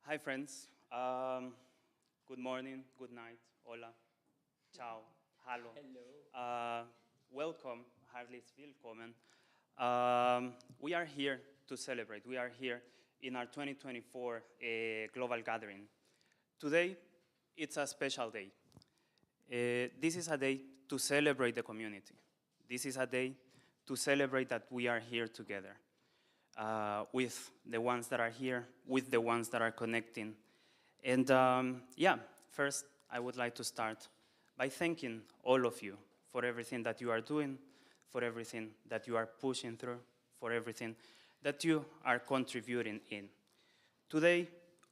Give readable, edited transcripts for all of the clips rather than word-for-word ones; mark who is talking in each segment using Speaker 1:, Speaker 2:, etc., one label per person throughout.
Speaker 1: Hi, friends. Good morning, good night, hola, ciao, hallo.
Speaker 2: Hello.
Speaker 1: Welcome, herzlich willkommen. We are here to celebrate. We are here in our 2024 global gathering. Today, it's a special day. This is a day to celebrate the community. This is a day to celebrate that we are here together. With the ones that are here, with the ones that are connecting. And first, I would like to start by thanking all of you for everything that you are doing, for everything that you are pushing through, for everything that you are contributing in. Today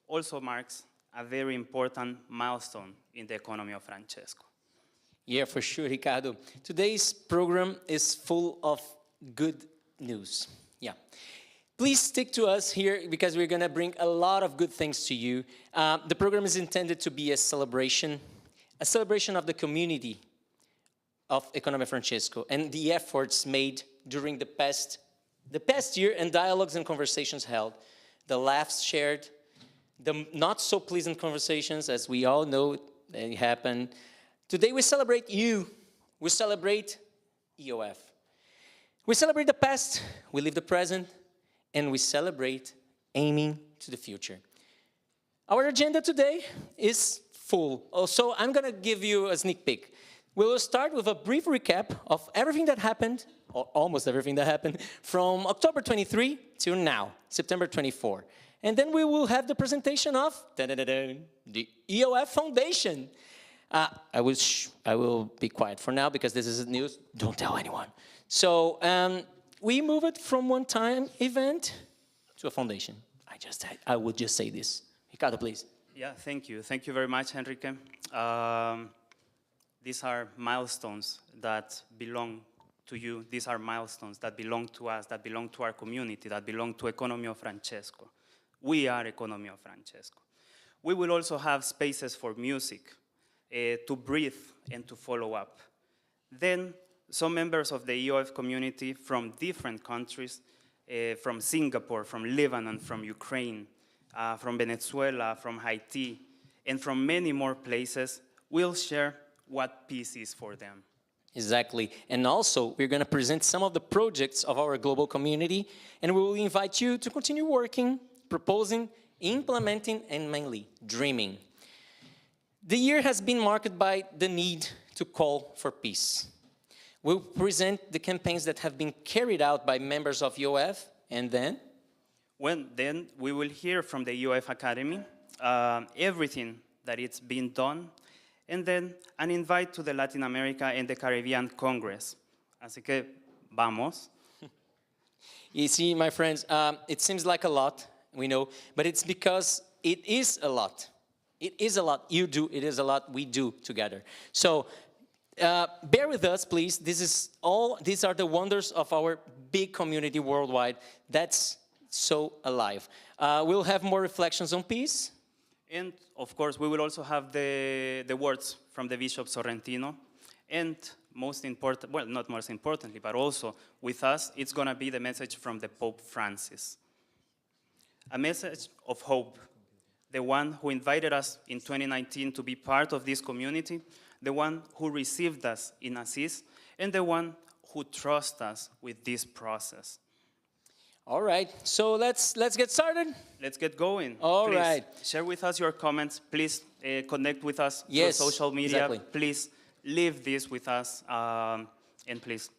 Speaker 1: also marks a very important milestone in the economy of Francesco.
Speaker 2: Yeah, for sure, Ricardo. Today's program is full of good news. Yeah. Please stick to us here because we're going to bring a lot of good things to you. The program is intended to be a celebration of the community of Economia Francesco and the efforts made during the past year and dialogues and conversations held, the laughs shared, the not so pleasant conversations, as we all know they happen. Today we celebrate you. We celebrate EoF. We celebrate the past, we live the present, and we celebrate aiming to the future. Our agenda today is full. So I'm going to give you a sneak peek. We will start with a brief recap of everything that happened, or almost everything that happened, from October 23 to now, September 24. And then we will have the presentation of the EoF Foundation. I will be quiet for now because this is news. Don't tell anyone. So we move it from one-time event to a foundation. I would just say this. Ricardo, please.
Speaker 1: Yeah, thank you. Thank you very much, Enrique. These are milestones that belong to you. These are milestones that belong to us, that belong to our community, that belong to Economia of Francesco. We are Economia of Francesco. We will also have spaces for music, to breathe and to follow up. Then, some members of the EoF community from different countries, from Singapore, from Lebanon, from Ukraine, from Venezuela, from Haiti, and from many more places, will share what peace is for them.
Speaker 2: Exactly. And also, we're going to present some of the projects of our global community, and we will invite you to continue working, proposing, implementing, and mainly dreaming. The year has been marked by the need to call for peace. We'll present the campaigns that have been carried out by members of EoF, and then?
Speaker 1: Well, then we will hear from the EoF Academy, everything that it's been done, and then an invite to the Latin America and the Caribbean Congress. Así que, vamos.
Speaker 2: You see, my friends, it seems like a lot, we know, but it's because it is a lot. It is a lot. You do, it is a lot, we do together. So, bear with us, please. These are the wonders of our big community worldwide that's so alive. We'll have more reflections on peace.
Speaker 1: And, of course, we will also have the words from the Bishop Sorrentino. And most important, well, not most importantly, but also with us, it's going to be the message from the Pope Francis. A message of hope. The one who invited us in 2019 to be part of this community, the one who received us in Assis, and the one who trusts us with this process.
Speaker 2: All right, so let's get started.
Speaker 1: Let's get going.
Speaker 2: All
Speaker 1: Please
Speaker 2: right.
Speaker 1: Share with us your comments. Please connect with us
Speaker 2: Yes,
Speaker 1: through social media.
Speaker 2: exactly.
Speaker 1: Please leave this with us, and please,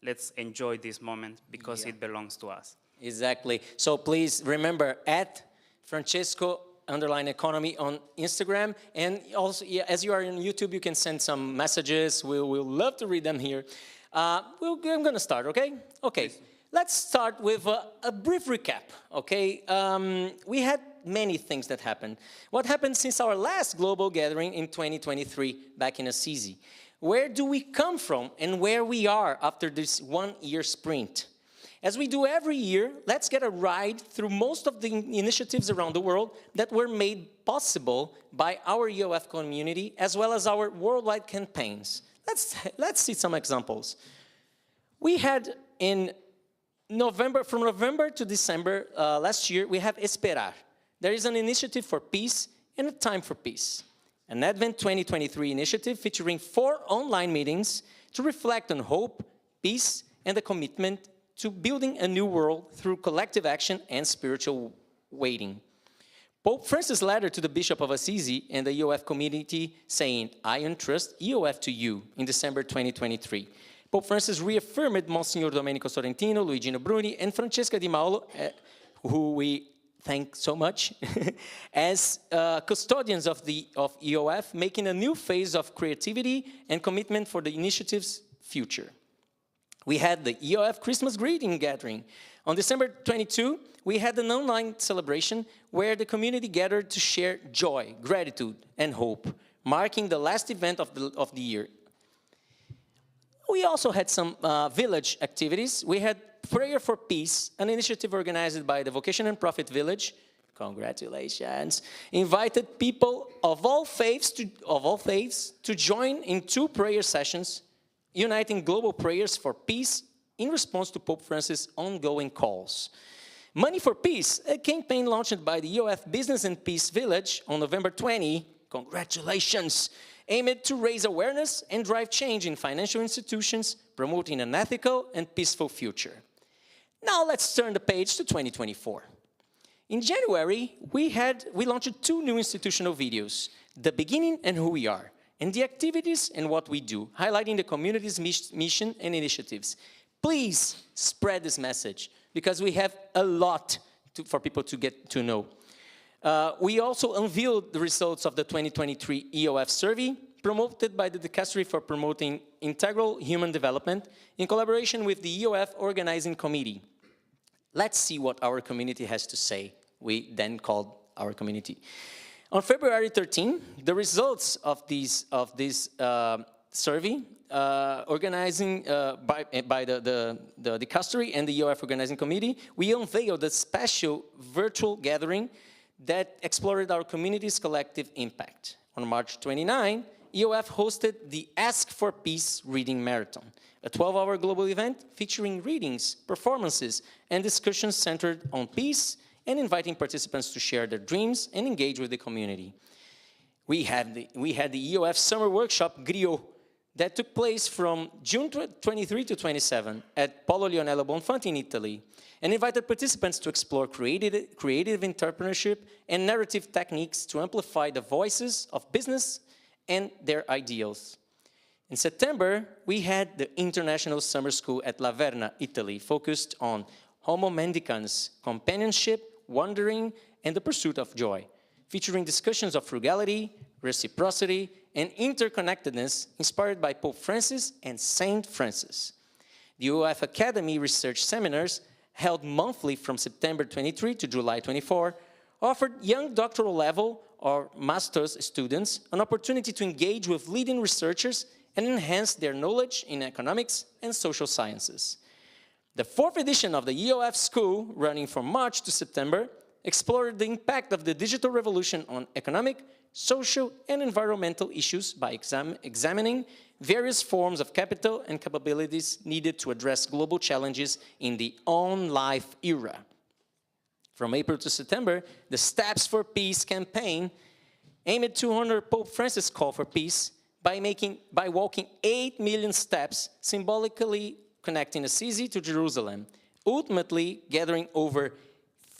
Speaker 1: let's enjoy this moment because it belongs to us.
Speaker 2: Exactly. So please remember, at Francesco_economy on Instagram, and also, yeah, as you are on YouTube, you can send some messages. We'll love to read them here. I'm going to start, okay? Okay.
Speaker 1: Please.
Speaker 2: Let's start with a brief recap, okay? We had many things that happened. What happened since our last global gathering in 2023 back in Assisi? Where do we come from and where we are after this one-year sprint? As we do every year, let's get a ride through most of the initiatives around the world that were made possible by our EoF community as well as our worldwide campaigns. Let's see some examples. We had from November to December last year, we have 𝙀𝙤𝙤𝙁 there is an initiative for peace and a time for peace. An Advent 2023 initiative featuring 4 online meetings to reflect on hope, peace, and the commitment to building a new world through collective action and spiritual waiting. Pope Francis' letter to the Bishop of Assisi and the EoF community saying, "I entrust EoF to you," in December 2023. Pope Francis reaffirmed Monsignor Domenico Sorrentino, Luigino Bruni, and Francesca Di Mauro, who we thank so much, as custodians of EoF, making a new phase of creativity and commitment for the initiative's future. We had the EoF Christmas greeting gathering. On December 22, we had an online celebration where the community gathered to share joy, gratitude, and hope, marking the last event of the year. We also had some village activities. We had Prayer for Peace, an initiative organized by the Vocation and Profit Village. Congratulations. Invited people of all faiths to join in 2 prayer sessions, uniting global prayers for peace in response to Pope Francis' ongoing calls. Money for Peace, a campaign launched by the EoF Business and Peace Village on November 20, congratulations, aimed to raise awareness and drive change in financial institutions, promoting an ethical and peaceful future. Now let's turn the page to 2024. In January, we launched 2 new institutional videos, The Beginning and Who We Are, and the activities and what we do, highlighting the community's mission and initiatives. Please spread this message, because we have a lot for people to get to know. We also unveiled the results of the 2023 EoF survey, promoted by the Dicastery for Promoting Integral Human Development, in collaboration with the EoF Organizing Committee. Let's see what our community has to say. We then called our community. On February 13, the results of this survey, organizing by the Dicastery and the EoF Organizing Committee, we unveiled a special virtual gathering that explored our community's collective impact. On March 29, EoF hosted the Ask for Peace Reading Marathon, a 12-hour global event featuring readings, performances, and discussions centered on peace and inviting participants to share their dreams and engage with the community. We had the EoF Summer Workshop 𝙀𝙤𝙤 that took place from June 23 to 27 at Polo Lionello Bonfanti in Italy, and invited participants to explore creative entrepreneurship and narrative techniques to amplify the voices of business and their ideals. In September, we had the International Summer School at La Verna, Italy, focused on Homo Mendicans, companionship, wandering, and the pursuit of joy, featuring discussions of frugality, reciprocity, and interconnectedness inspired by Pope Francis and Saint Francis. The EoF Academy research seminars, held monthly from September 23 to July 24, offered young doctoral level or master's students an opportunity to engage with leading researchers and enhance their knowledge in economics and social sciences. The 4th edition of the EoF School, running from March to September, explored the impact of the digital revolution on economic, social, and environmental issues by examining various forms of capital and capabilities needed to address global challenges in the on-life era. From April to September, the Steps for Peace campaign aimed to honor Pope Francis' call for peace by walking 8 million steps, symbolically connecting Assisi to Jerusalem, ultimately gathering over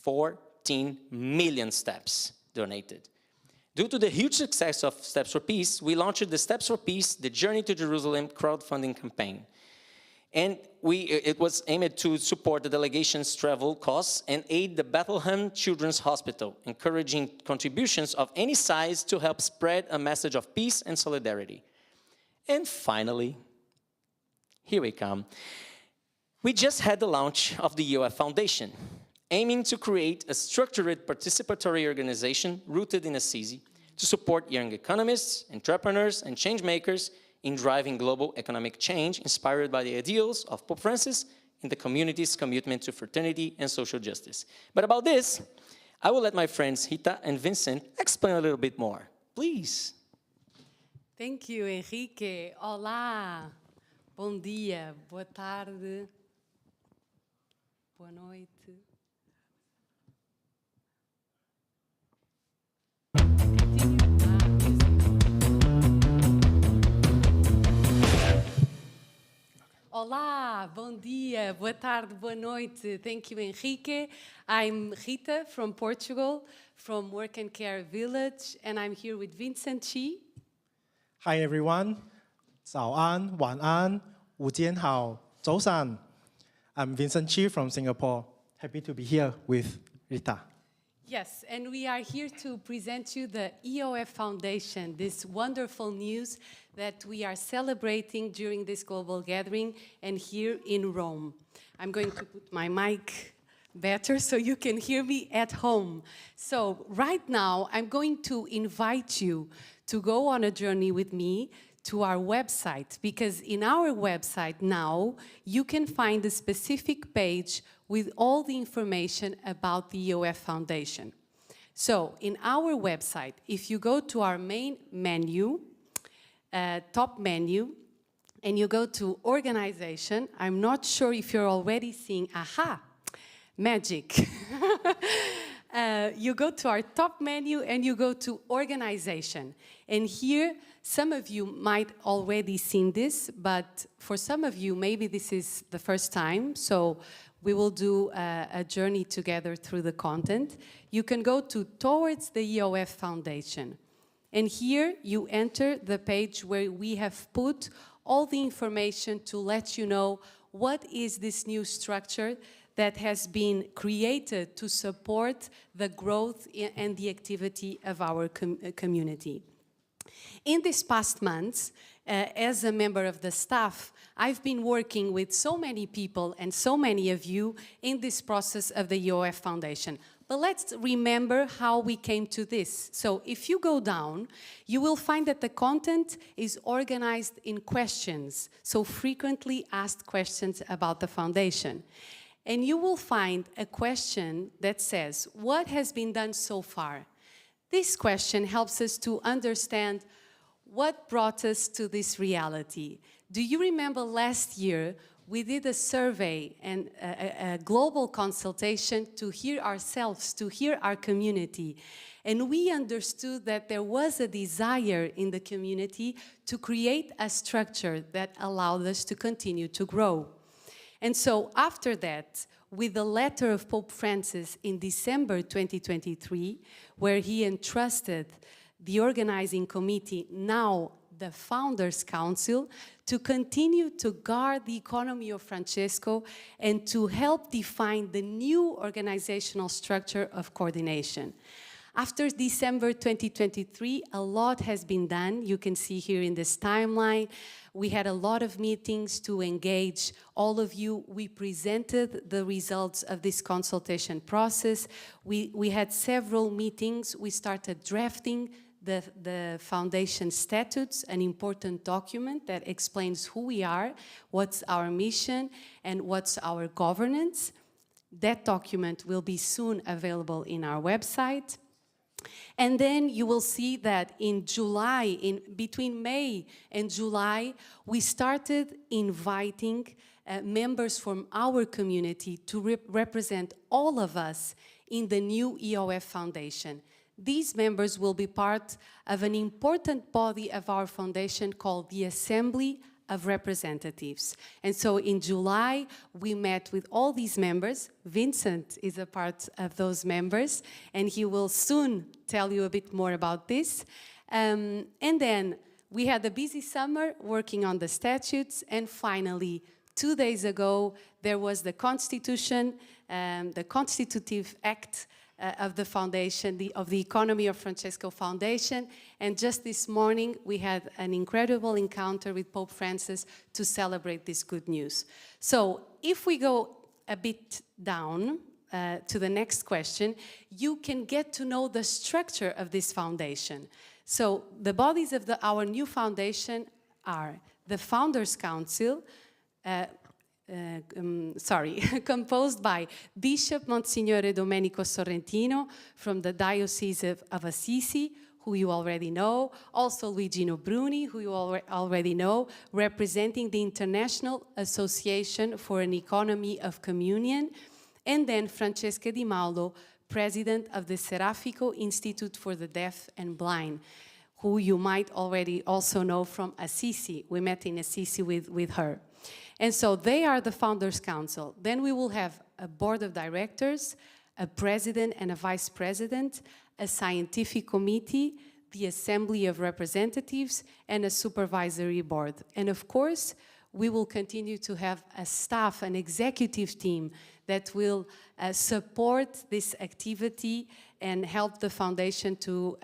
Speaker 2: 14 million steps donated. Due to the huge success of Steps for Peace, we launched the Steps for Peace, the Journey to Jerusalem crowdfunding campaign. And it was aimed to support the delegation's travel costs and aid the Bethlehem Children's Hospital, encouraging contributions of any size to help spread a message of peace and solidarity. And finally, here we come. We just had the launch of the EoF Foundation, aiming to create a structured participatory organization rooted in Assisi to support young economists, entrepreneurs, and change makers in driving global economic change inspired by the ideals of Pope Francis and the community's commitment to fraternity and social justice. But about this, I will let my friends Rita and Vincent explain a little bit more. Please.
Speaker 3: Thank you, Henrique. Olá, bom dia, boa tarde, boa noite. Olá, bom dia, boa tarde, boa noite. Thank you, Henrique. I'm Rita from Portugal, from Work and Care Village, and I'm here with Vincent Chi.
Speaker 4: Hi everyone. 早安,晚安,午间好,早上. I'm Vincent Chi from Singapore. Happy to be here with Rita.
Speaker 3: Yes, and we are here to present you the EoF Foundation, this wonderful news that we are celebrating during this global gathering and here in Rome. I'm going to put my mic better so you can hear me at home. So right now, I'm going to invite you to go on a journey with me to our website, because in our website now, you can find a specific page with all the information about the EoF Foundation. So in our website, if you go to our main menu, top menu, and you go to organization, I'm not sure if you're already seeing, aha, magic. You go to our top menu and you go to organization. And here, some of you might already seen this, but for some of you, maybe this is the first time. So we will do a journey together through the content. You can go to Towards the EoF Foundation. And here you enter the page where we have put all the information to let you know what is this new structure that has been created to support the growth and the activity of our community. In these past months, as a member of the staff, I've been working with so many people and so many of you in this process of the EoF Foundation. But let's remember how we came to this. So if you go down, you will find that the content is organized in questions, so frequently asked questions about the foundation. And you will find a question that says, what has been done so far? This question helps us to understand what brought us to this reality. Do you remember last year we did a survey and a global consultation to hear ourselves, to hear our community. And we understood that there was a desire in the community to create a structure that allowed us to continue to grow. And so after that, with the letter of Pope Francis in December 2023, where he entrusted the organizing committee, now the Founders Council, to continue to guard the economy of Francesco and to help define the new organizational structure of coordination. After December 2023, a lot has been done. You can see here in this timeline. We had a lot of meetings to engage all of you. We presented the results of this consultation process. We had several meetings. We started drafting the foundation statutes, an important document that explains who we are, what's our mission, and what's our governance. That document will be soon available in our website. And then you will see that in July, between May and July, we started inviting members from our community to represent all of us in the new EoF Foundation. These members will be part of an important body of our foundation called the Assembly of Representatives. And so in July, we met with all these members. Vincent is a part of those members, and he will soon tell you a bit more about this. And then we had a busy summer working on the statutes, and finally, 2 days ago, there was the Constitution, the Constitutive Act of the foundation, of the Economy of Francesco Foundation. And just this morning, we had an incredible encounter with Pope Francis to celebrate this good news. So if we go a bit down to the next question, you can get to know the structure of this foundation. So the bodies of our new foundation are the Founders Council, composed by Bishop Monsignore Domenico Sorrentino from the Diocese of Assisi, who you already know, also Luigino Bruni, who you already know, representing the International Association for an Economy of Communion, and then Francesca Di Mauro, President of the Serafico Institute for the Deaf and Blind, who you might already also know from Assisi. We met in Assisi with her. And so they are the Founders Council. Then we will have a board of directors, a president and a vice president, a scientific committee, the Assembly of Representatives, and a supervisory board. And of course, we will continue to have a staff, an executive team that will support this activity and help the foundation to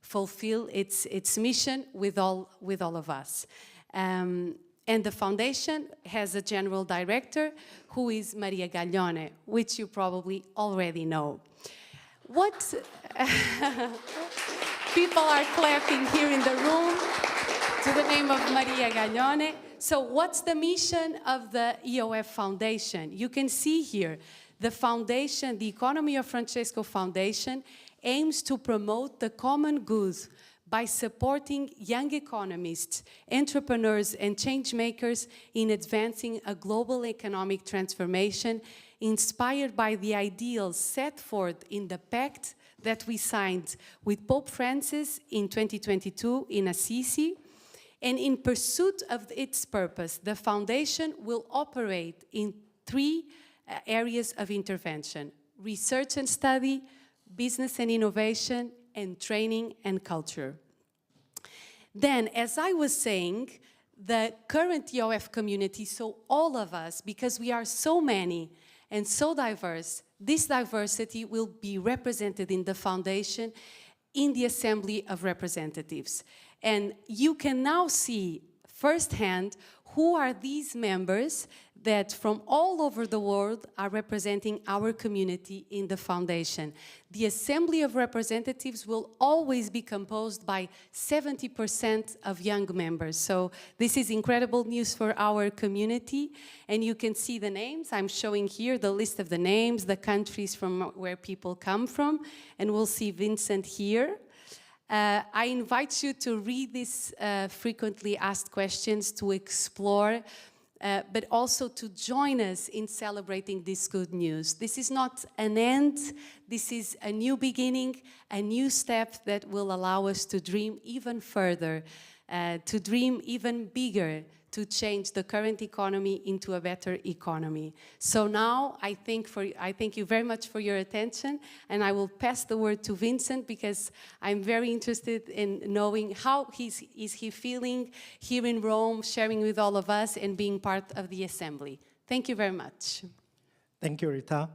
Speaker 3: fulfill its mission with all of us. And the foundation has a general director who is Maria Gaglione, which you probably already know. What people are clapping here in the room to the name of Maria Gaglione. So what's the mission of the EoF Foundation? You can see here, the foundation, the Economy of Francesco Foundation, aims to promote the common good by supporting young economists, entrepreneurs, and change makers in advancing a global economic transformation inspired by the ideals set forth in the pact that we signed with Pope Francis in 2022 in Assisi. And in pursuit of its purpose, the foundation will operate in three areas of intervention: research and study, business and innovation, and training and culture. Then, as I was saying, the current EoF community, so all of us, because we are so many and so diverse, this diversity will be represented in the foundation in the Assembly of Representatives. And you can now see firsthand who are these members that from all over the world are representing our community in the foundation. The Assembly of Representatives will always be composed by 70% of young members. So this is incredible news for our community. And you can see the names. I'm showing here the list of the names, the countries from where people come from. And we'll see Vincent here. I invite you to read these frequently asked questions, to explore, but also to join us in celebrating this good news. This is not an end, this is a new beginning, a new step that will allow us to dream even further, to dream even bigger, to change the current economy into a better economy. So now I thank you very much for your attention, and I will pass the word to Vincent because I'm very interested in knowing how is he feeling here in Rome, sharing with all of us and being part of the assembly. Thank you very much.
Speaker 4: Thank you, Rita.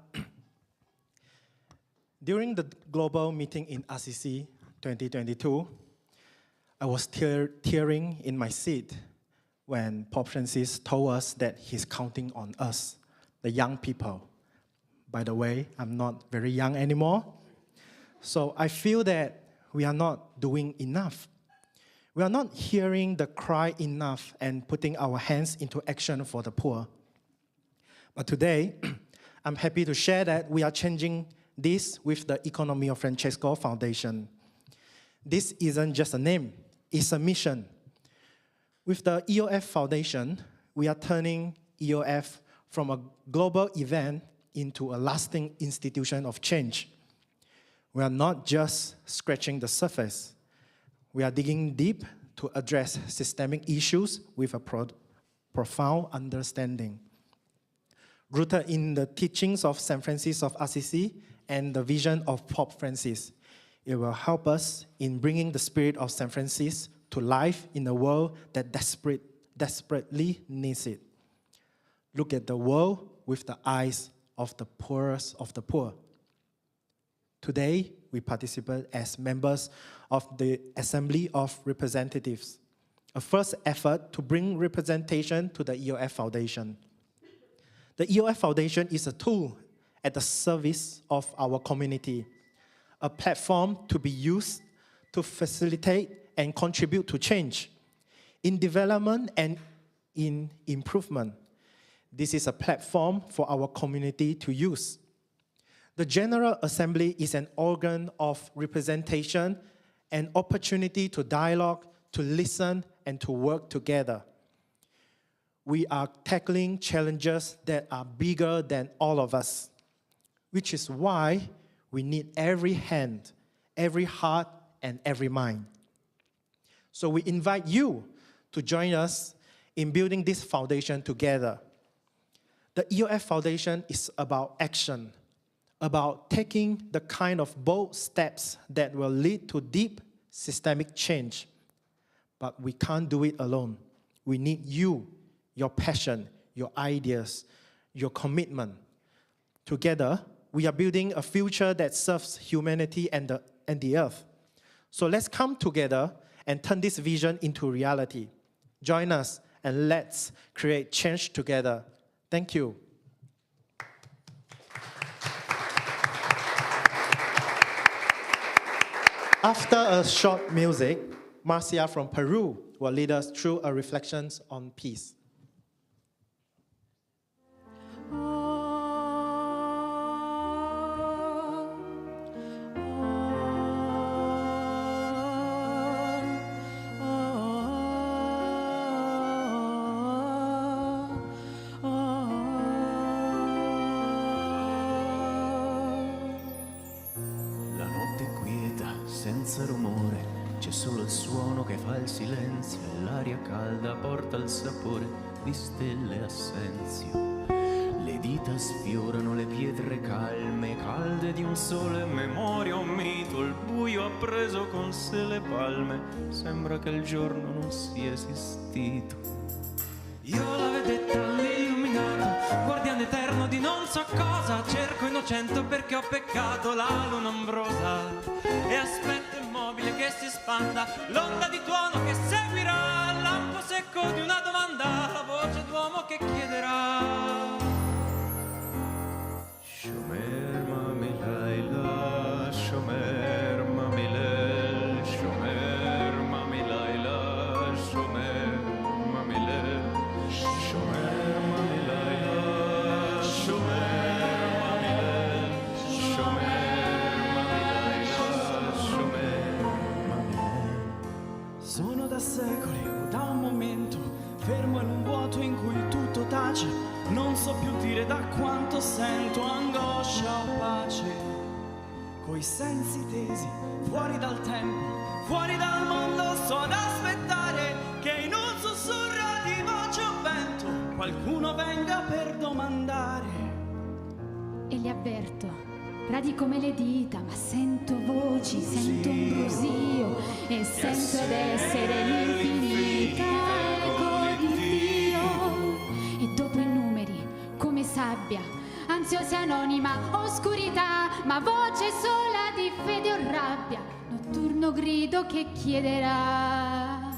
Speaker 4: During the global meeting in Assisi 2022, I was tearing in my seat when Pope Francis told us that he's counting on us, the young people. By the way, I'm not very young anymore. So I feel that we are not doing enough. We are not hearing the cry enough and putting our hands into action for the poor. But today, I'm happy to share that we are changing this with the Economy of Francesco Foundation. This isn't just a name, it's a mission. With the EoF Foundation, we are turning EoF from a global event into a lasting institution of change. We are not just scratching the surface. We are digging deep to address systemic issues with a profound understanding. Rooted in the teachings of St. Francis of Assisi and the vision of Pope Francis, it will help us in bringing the spirit of St. Francis to life in a world that desperately needs it. Look at the world with the eyes of the poorest of the poor. Today, we participate as members of the Assembly of Representatives, a first effort to bring representation to the EoF Foundation. The EoF Foundation is a tool at the service of our community, a platform to be used to facilitate and contribute to change in development and in improvement. This is a platform for our community to use. The General Assembly is an organ of representation, an opportunity to dialogue, to listen, and to work together. We are tackling challenges that are bigger than all of us, which is why we need every hand, every heart, and every mind. So we invite you to join us in building this foundation together. The EoF Foundation is about action, about taking the kind of bold steps that will lead to deep systemic change. But we can't do it alone. We need you, your passion, your ideas, your commitment. Together, we are building a future that serves humanity and the earth. So let's come together and turn this vision into reality. Join us and let's create change together. Thank you. After a short music, Marcia from Peru will lead us through a reflection on peace.
Speaker 5: Senza rumore, c'è solo il suono che fa il silenzio e l'aria calda porta il sapore di stelle e assenzio. Le dita sfiorano le pietre calme, calde di un sole, memoria, un mito, il buio ha preso con sé le palme, sembra che il giorno non sia esistito.
Speaker 6: Io la vedetta all'illuminato, guardiano eterno di non so cosa, cerco innocente perché ho peccato la luna ombrosa e aspetto immobile che si spanda l'onda di tuono che seguirà il lampo secco di una domanda, la voce d'uomo che chiederà.
Speaker 5: Shomer mami Laila, Shomer mami Lel, Shomer mami Laila, Shomer mami Lel, Shomer mami Laila, Shomer mami Lel, Shomer mami Laila, Shomer mami Lel.
Speaker 7: Sono da secoli o da un momento fermo in un vuoto in cui tutto tace, non so più dire da quanto sento angoscia o pace, coi sensi tesi, fuori dal tempo, fuori dal mondo, sto ad aspettare che in un sussurro di voce o vento qualcuno venga per domandare.
Speaker 8: E li avverto, radi come le dita, ma sento voci, sento un brusio e sento d'essere l'infinita eco di Dio. E dopo i numeri, come sabbia, ansiosa anonima, oscurità, ma voce sola di fede o rabbia, notturno grido che chiederà.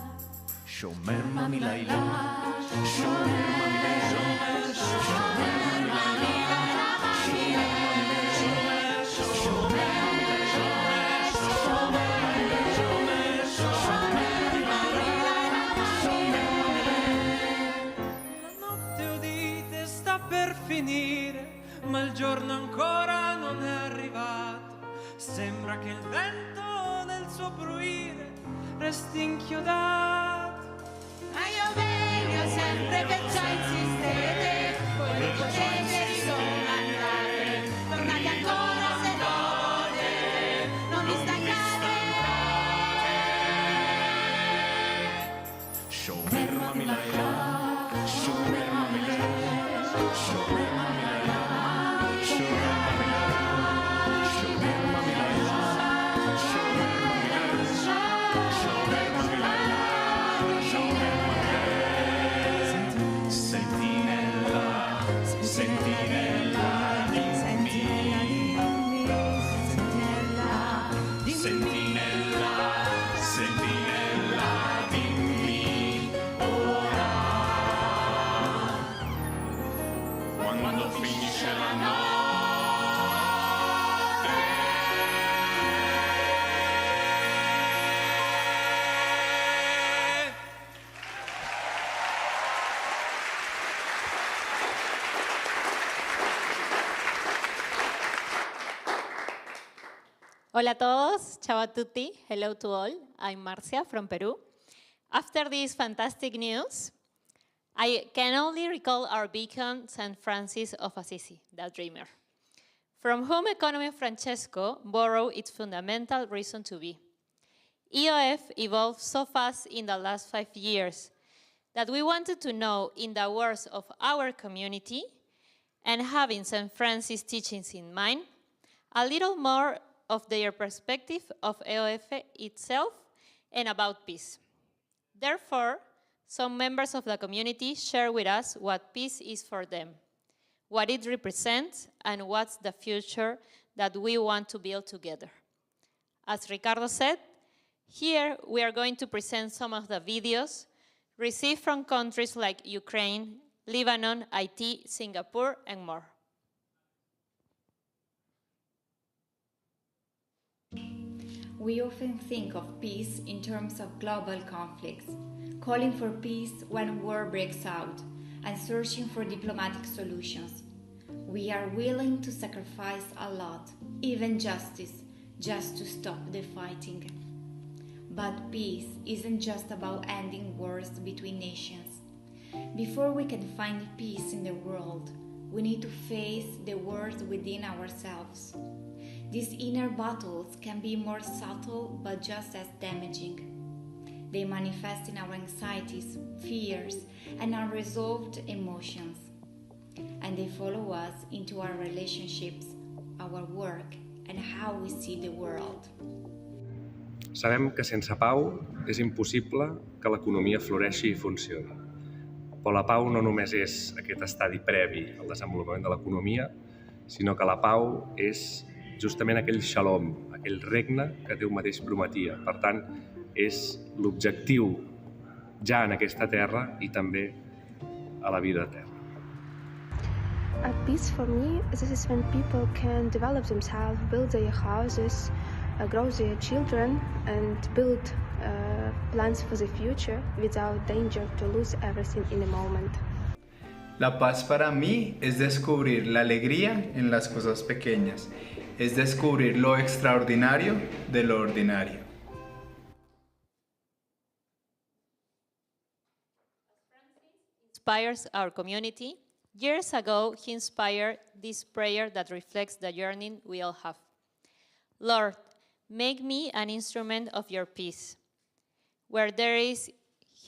Speaker 5: Shomer mami Laila, Shomer mami Laila, Shomer mami Laila, Shomer mami Laila, Shomer mami Laila, Shomer mami Laila, Shomer mami Laila.
Speaker 6: La notte udite sta per finire, ma il giorno ancora non è arrivato. Sembra che il vento nel suo bruire resti inchiodato.
Speaker 9: Ma io vengo sempre perciò insistete, voi non potete ridomandare, tornate ancora se dovete, non vi stancate.
Speaker 5: Shomer mami Laila, Shomer mami Laila, Shomer mami Laila, Shomer mami Laila, Shomer mami Laila, Shomer mami Laila, Shomer mami Laila, Shomer mami Laila. Sentinella, sentinella, dimmi. Sentinella, sentinella, dimmi ora. Quando finisce la notte.
Speaker 10: Hola a todos, ciao a tutti, hello to all. I'm Marcia from Peru. After this fantastic news, I can only recall our beacon, St. Francis of Assisi, the dreamer, from whom economy of Francesco borrowed its fundamental reason to be. EoF evolved so fast in the last 5 years that we wanted to know, in the words of our community, and having St. Francis' teachings in mind, a little more of their perspective of EoF itself and about peace. Therefore, some members of the community share with us what peace is for them, what it represents, and what's the future that we want to build together. As Ricardo said, here we are going to present some of the videos received from countries like Ukraine, Lebanon, Haiti, Singapore, and more.
Speaker 11: We often think of peace in terms of global conflicts, calling for peace when war breaks out, and searching for diplomatic solutions. We are willing to sacrifice a lot, even justice, just to stop the fighting. But peace isn't just about ending wars between nations. Before we can find peace in the world, we need to face the wars within ourselves. These inner battles can be more subtle but just as damaging. They manifest in our anxieties, fears, and unresolved emotions. And they follow us into our relationships, our work, and how we see the world.
Speaker 12: Sabem que sense pau és impossible que l'economia floreixi i funcioni. Però la pau no només és aquest estadi previ al desenvolupament de l'economia, sinó que la pau és justament aquell shalom, aquell regne que Déu mateix prometia. Per tant, és l'objectiu ja en aquesta terra i també a la vida eterna.
Speaker 13: Peace for me, this is when people can develop themselves, build their houses, grow their children, and build plans for the future without danger to lose everything in a moment.
Speaker 14: La paz para mí es descubrir la alegría en las cosas pequeñas, es descubrir lo extraordinario de lo ordinario.
Speaker 10: Inspires our community. Years ago, he inspired this prayer that reflects the yearning we all have. Lord, make me an instrument of your peace. Where there is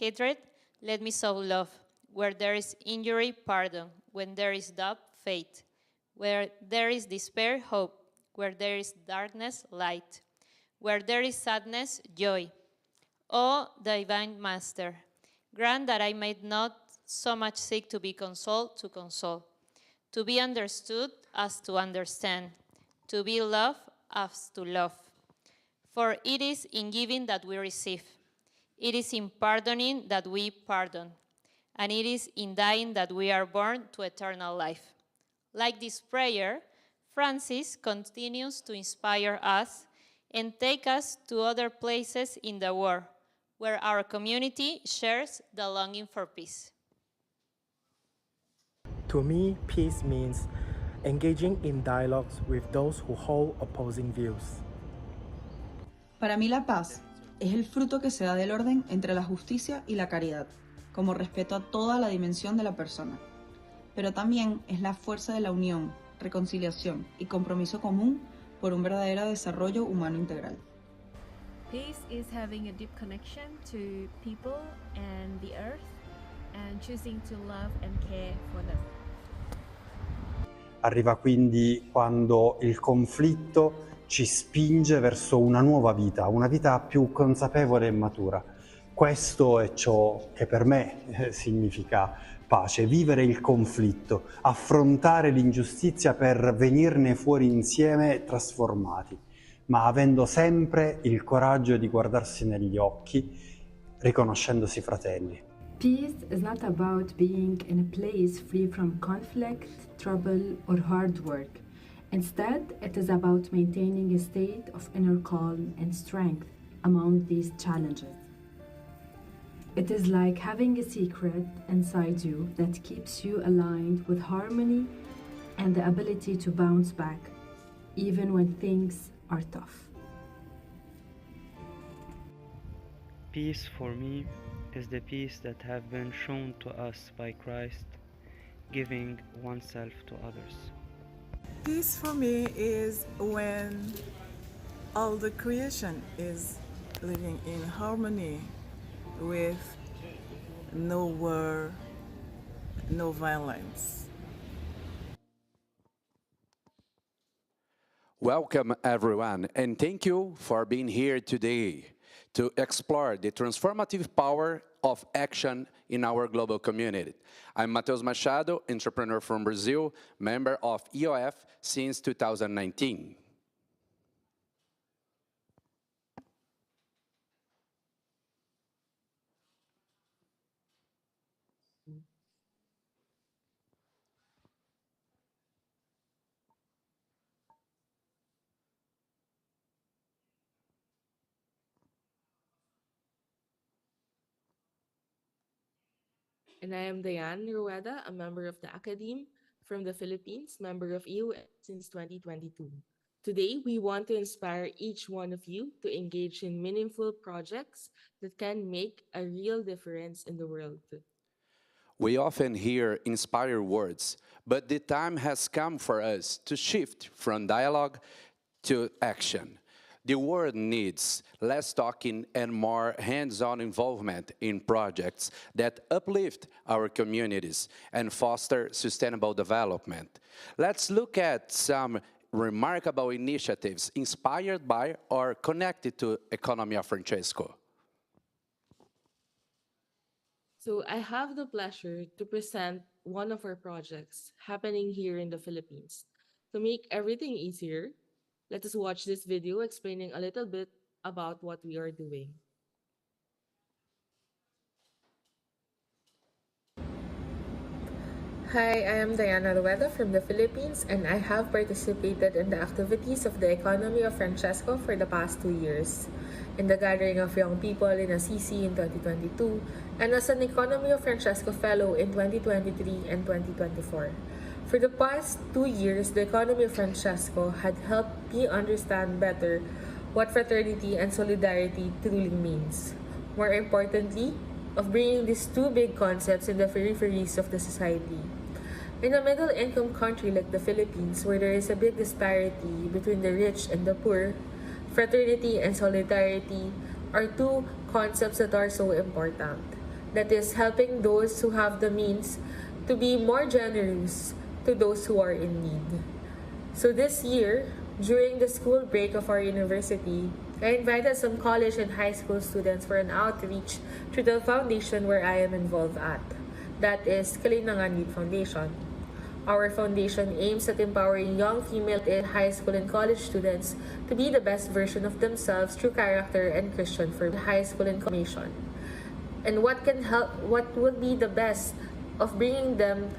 Speaker 10: hatred, let me sow love. Where there is injury, pardon. When there is doubt, faith. Where there is despair, hope. Where there is darkness, light. Where there is sadness, joy. O divine Master, grant that I may not so much seek to be consoled to console, to be understood as to understand, to be loved as to love. For it is in giving that we receive, it is in pardoning that we pardon, and it is in dying that we are born to eternal life. Like this prayer, Francis continues to inspire us and take us to other places in the world where our community shares the longing for peace.
Speaker 4: To me, peace means engaging in dialogues with those who hold opposing views.
Speaker 15: Para mí la paz es el fruto que se da del orden entre la justicia y la caridad, como respeto a toda la dimensión de la persona. Pero también es la fuerza de la unión, reconciliación y compromiso común por un verdadero desarrollo humano integral.
Speaker 16: Peace is having a deep connection to people and the earth and choosing to love and care for them.
Speaker 17: Arriva quindi quando il conflitto ci spinge verso una nuova vita, una vita più consapevole e matura. Questo è ciò che per me significa pace, vivere il conflitto, affrontare l'ingiustizia per venirne fuori insieme trasformati, ma avendo sempre il coraggio di guardarsi negli occhi, riconoscendosi fratelli.
Speaker 18: Peace is not about being in a place free from conflict, trouble, or hard work. Instead, it is about maintaining a state of inner calm and strength among these challenges. It is like having a secret inside you that keeps you aligned with harmony and the ability to bounce back, even when things are tough.
Speaker 19: Peace for me is the peace that have been shown to us by Christ, giving oneself to others.
Speaker 20: Peace for me is when all the creation is living in harmony with no war, no violence.
Speaker 21: Welcome, everyone, and thank you for being here today to explore the transformative power of action in our global community. I'm Matheus Machado, entrepreneur from Brazil, member of EoF since 2019.
Speaker 22: And I am Diane Rueda, a member of the Academe from the Philippines, member of EoF since 2022. Today, we want to inspire each one of you to engage in meaningful projects that can make a real difference in the world.
Speaker 21: We often hear inspired words, but the time has come for us to shift from dialogue to action. The world needs less talking and more hands-on involvement in projects that uplift our communities and foster sustainable development. Let's look at some remarkable initiatives inspired by or connected to Economy of Francesco.
Speaker 22: So I have the pleasure to present one of our projects happening here in the Philippines. To make everything easier, let us watch this video explaining a little bit about what we are doing.
Speaker 23: Hi, I am Diana Rueda from the Philippines, and I have participated in the activities of the Economy of Francesco for the past 2 years, in the gathering of young people in Assisi in 2022, and as an Economy of Francesco Fellow in 2023 and 2024. For the past 2 years, the Economy of Francesco had helped me understand better what fraternity and solidarity truly means. More importantly, of bringing these two big concepts in the peripheries of the society. In a middle-income country like the Philippines, where there is a big disparity between the rich and the poor, fraternity and solidarity are two concepts that are so important. That is, helping those who have the means to be more generous to those who are in need. So this year, during the school break of our university, I invited some college and high school students for an outreach to the foundation where I am involved at. That is 𝙀𝙤𝙤 Foundation. Our foundation aims at empowering young female and high school and college students to be the best version of themselves through character and Christian for high school and formation. And what would be the best of bringing them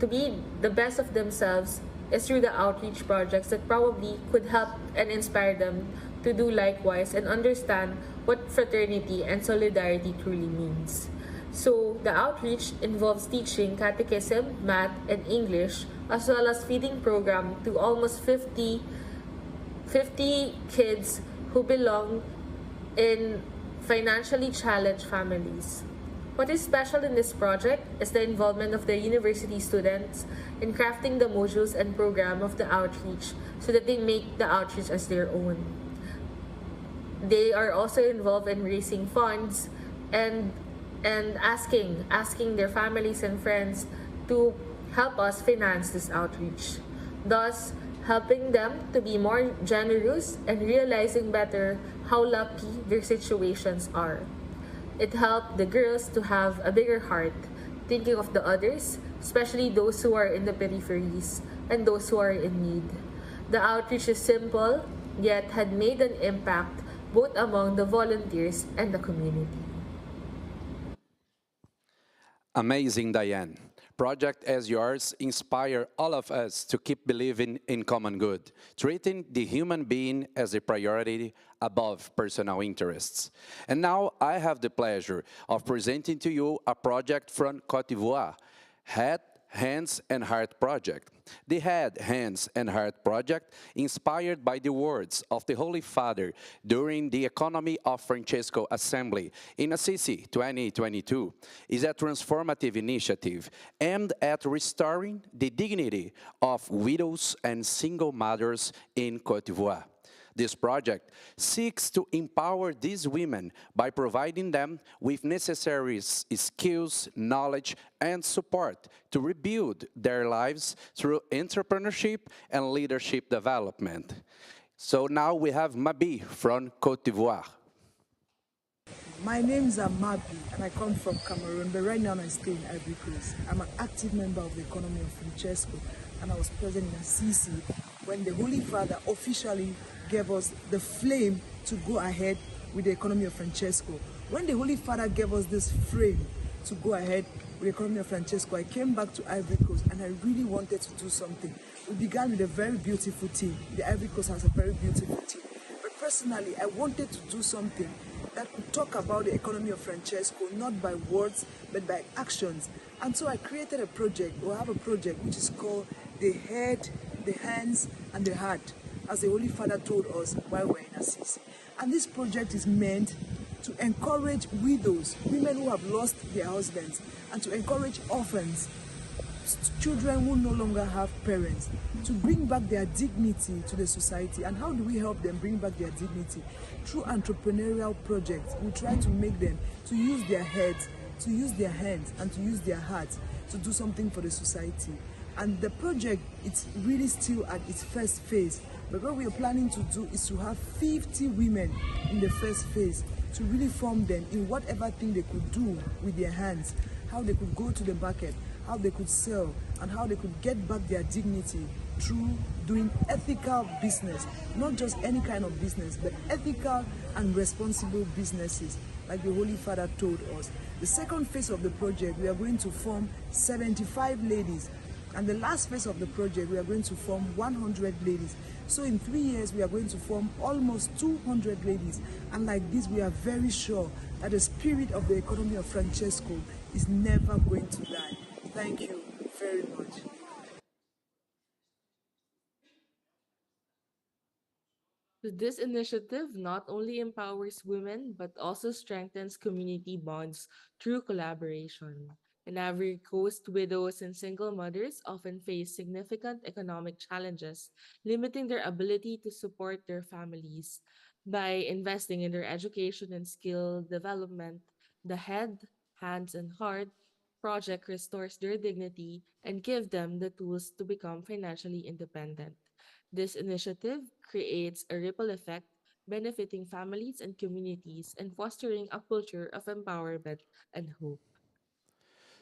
Speaker 23: to be the best of themselves is through the outreach projects that probably could help and inspire them to do likewise and understand what fraternity and solidarity truly means. So, the outreach involves teaching catechism, math, and English, as well as feeding program to almost 50 kids who belong in financially challenged families. What is special in this project is the involvement of the university students in crafting the modules and program of the outreach so that they make the outreach as their own. They are also involved in raising funds and asking their families and friends to help us finance this outreach, thus helping them to be more generous and realizing better how lucky their situations are. It helped the girls to have a bigger heart, thinking of the others, especially those who are in the peripheries and those who are in need. The outreach is simple, yet had made an impact both among the volunteers and the community.
Speaker 21: Amazing, Diane. Projects as yours inspire all of us to keep believing in common good, treating the human being as a priority above personal interests. And now I have the pleasure of presenting to you a project from Côte d'Ivoire, Head, Hands and Heart Project. The Head, Hands and Heart Project, inspired by the words of the Holy Father during the Economy of Francesco Assembly in Assisi 2022, is a transformative initiative aimed at restoring the dignity of widows and single mothers in Côte d'Ivoire. This project seeks to empower these women by providing them with necessary skills, knowledge, and support to rebuild their lives through entrepreneurship and leadership development. So now we have Mabi from Côte d'Ivoire.
Speaker 1: My name is Amabi and I come from Cameroon, but right now I stay in Ivory Coast. I'm an active member of the economy of Francesco, and I was present in Assisi when the Holy Father officially gave us the flame to go ahead with the economy of Francesco. When the Holy Father gave us this frame to go ahead with the economy of Francesco, I came back to Ivory Coast and I really wanted to do something. We began with a very beautiful team. The Ivory Coast has a very beautiful team. But personally, I wanted to do something that could talk about the economy of Francesco, not by words, but by actions. And so I created a project, or I have a project, which is called The Head, the Hands, and the Heart, as the Holy Father told us while we were in Assisi. And this project is meant to encourage widows, women who have lost their husbands, and to encourage orphans, children who no longer have parents, to bring back their dignity to the society. And how do we help them bring back their dignity? Through entrepreneurial projects. We try to make them to use their heads, to use their hands, and to use their hearts to do something for the society. And the project, it's really still at its first phase. But what we are planning to do is to have 50 women in the first phase, to really form them in whatever thing they could do with their hands, how they could go to the market, how they could sell, and how they could get back their dignity through doing ethical business, not just any kind of business, but ethical and responsible businesses, like the Holy Father told us. The second phase of the project, we are going to form 75 ladies, and the last phase of the project, we are going to form 100 ladies. So in 3 years, we are going to form almost 200 ladies, and like this, we are very sure that the spirit of the economy of Francesco is never going to die. Thank you very much.
Speaker 22: This initiative not only empowers women but also strengthens community bonds through collaboration. In Ivory Coast, widows and single mothers often face significant economic challenges, limiting their ability to support their families. By investing in their education and skill development, the Head, Hands, and Heart project restores their dignity and give them the tools to become financially independent. This initiative creates a ripple effect benefiting families and communities and fostering a culture of empowerment and hope.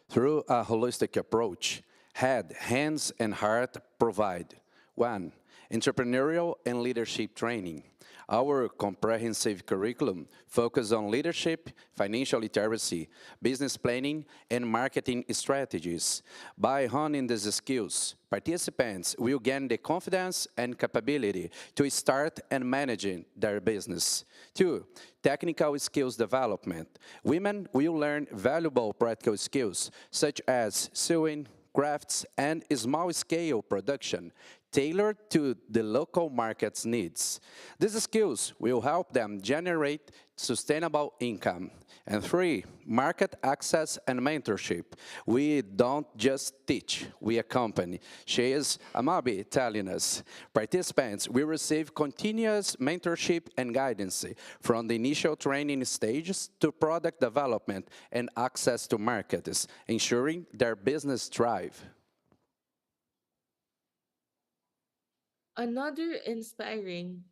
Speaker 21: Through a holistic approach, Head, Hands, and Heart provide 1. Entrepreneurial and leadership training. Our comprehensive curriculum focuses on leadership, financial literacy, business planning, and marketing strategies. By honing these skills, participants will gain the confidence and capability to start and manage their business. 2. Technical skills development. Women will learn valuable practical skills such as sewing, crafts, and small-scale production, tailored to the local market's needs. These skills will help them generate sustainable income. And 3, market access and mentorship. We don't just teach, we accompany. She is Amabi telling us. Participants will receive continuous mentorship and guidance from the initial training stages to product development and access to markets, ensuring their business thrive.
Speaker 22: Another inspiring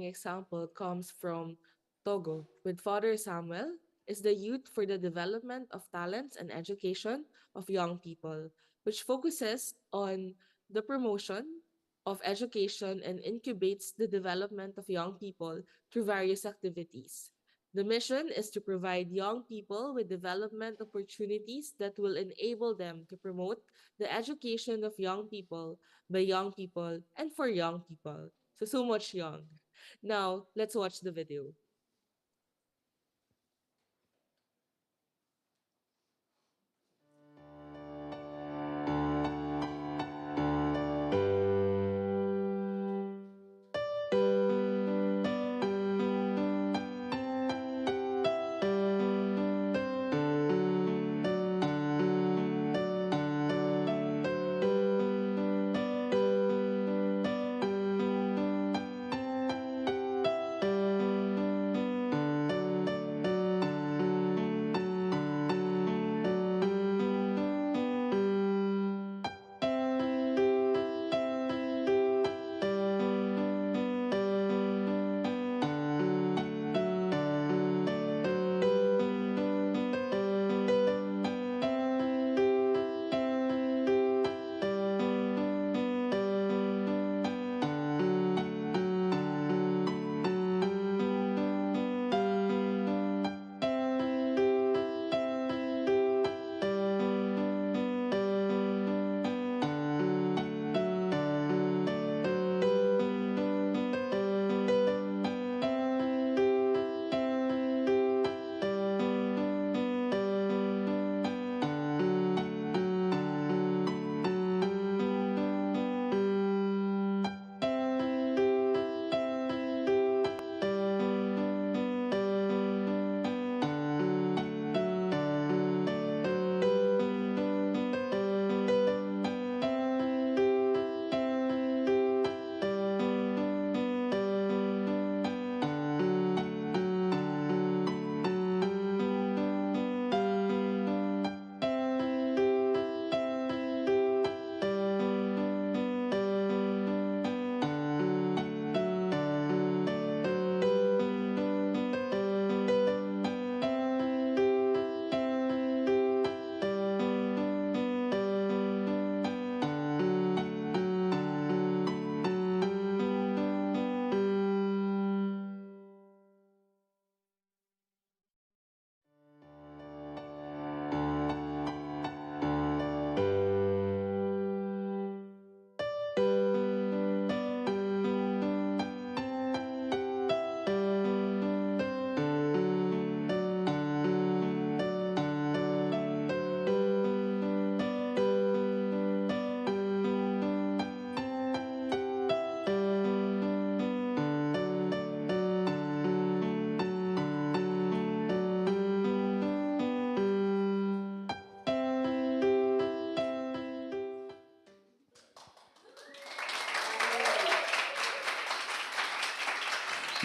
Speaker 22: example comes from Togo, with Father Samuel is the Youth for the Development of Talents and Education of Young People, which focuses on the promotion of education and incubates the development of young people through various activities. The mission is to provide young people with development opportunities that will enable them to promote the education of young people by young people and for young people. So much young. Now, let's watch the video.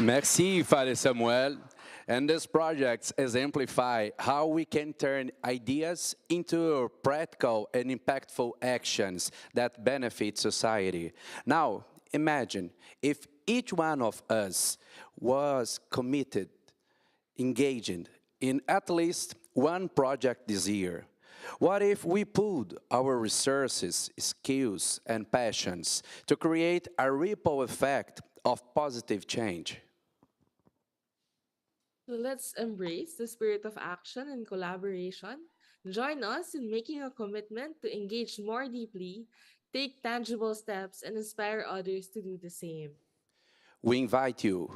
Speaker 21: Merci, Father Samuel. And these projects exemplify how we can turn ideas into practical and impactful actions that benefit society. Now, imagine if each one of us was committed, engaging in at least one project this year. What if we pooled our resources, skills, and passions to create a ripple effect of positive change?
Speaker 22: So let's embrace the spirit of action and collaboration. Join us in making a commitment to engage more deeply, take tangible steps, and inspire others to do the same.
Speaker 21: We invite you,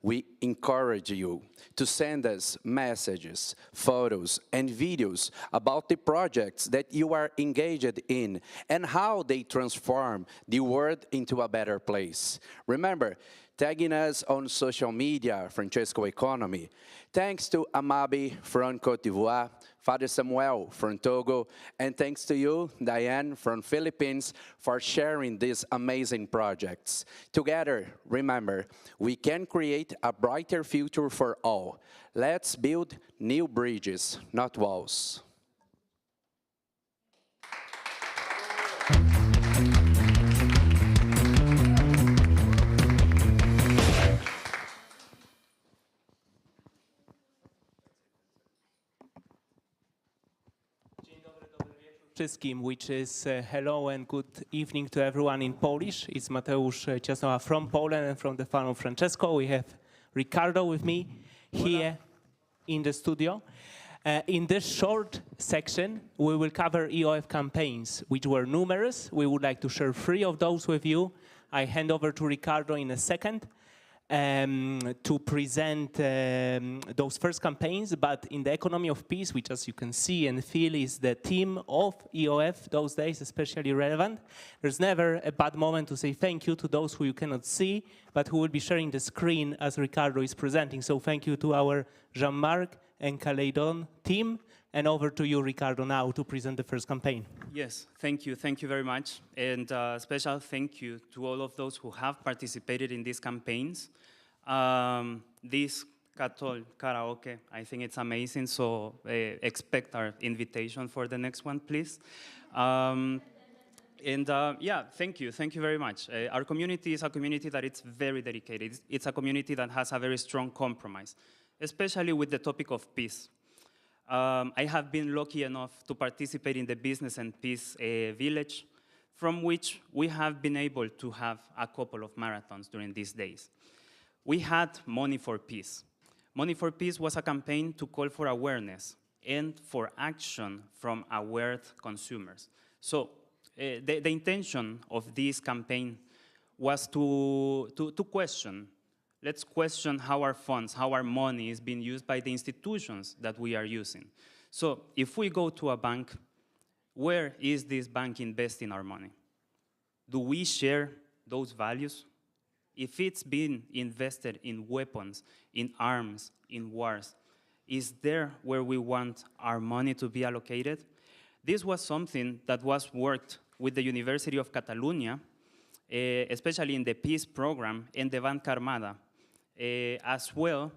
Speaker 21: we encourage you to send us messages, photos, and videos about the projects that you are engaged in and how they transform the world into a better place. Remember, tagging us on social media, Francesco Economy. Thanks to Amabi from Côte d'Ivoire, Father Samuel from Togo, and thanks to you, Diane from Philippines, for sharing these amazing projects. Together, remember, we can create a brighter future for all. Let's build new bridges, not walls.
Speaker 2: Wszystkim, which is hello and good evening to everyone in Polish. It's Mateusz Ciasnowa from Poland and from the farm of Francesco. We have Ricardo with me here in the studio. In this short section, we will cover EoF campaigns, which were numerous. We would like to share 3 of those with you. I hand over to Ricardo in a second to present those first campaigns, but in the economy of peace, which as you can see and feel is the theme of EoF those days, especially relevant. There's never a bad moment to say thank you to those who you cannot see, but who will be sharing the screen as Ricardo is presenting. So thank you to our Jean-Marc and Caledon team, and over to you, Ricardo, now to present the first campaign.
Speaker 3: Yes, thank you very much. And special thank you to all of those who have participated in these campaigns. This 𝙀𝙤𝙁 karaoke, I think it's amazing, so expect our invitation for the next one, please. Yeah, thank you very much. Our community is a community that it's very dedicated. It's a community that has a very strong compromise, especially with the topic of peace. I have been lucky enough to participate in the Business and Peace Village, from which we have been able to have a couple of marathons during these days. We had Money for Peace. Money for Peace was a campaign to call for awareness and for action from aware consumers. So the intention of this campaign was to question. Let's question how our funds, how our money is being used by the institutions that we are using. So if we go to a bank, where is this bank investing our money? Do we share those values? If it's being invested in weapons, in arms, in wars, is there where we want our money to be allocated? This was something that was worked with the University of Catalonia, especially in the peace program and the Banca Armada, as well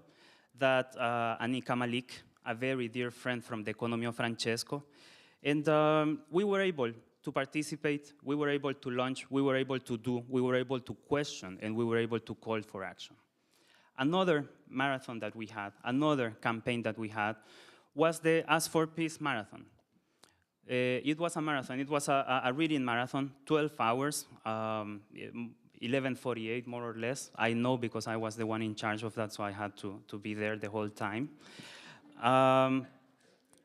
Speaker 3: that Anika Malik, a very dear friend from the economy of Francesco, and we were able to participate, we were able to launch, we were able to do, we were able to question, and we were able to call for action. Another marathon that we had, another campaign that we had, was the Ask for Peace marathon. It was a marathon, it was a reading marathon, 12 hours, 11:48 more or less. I know because I was the one in charge of that, so I had to be there the whole time.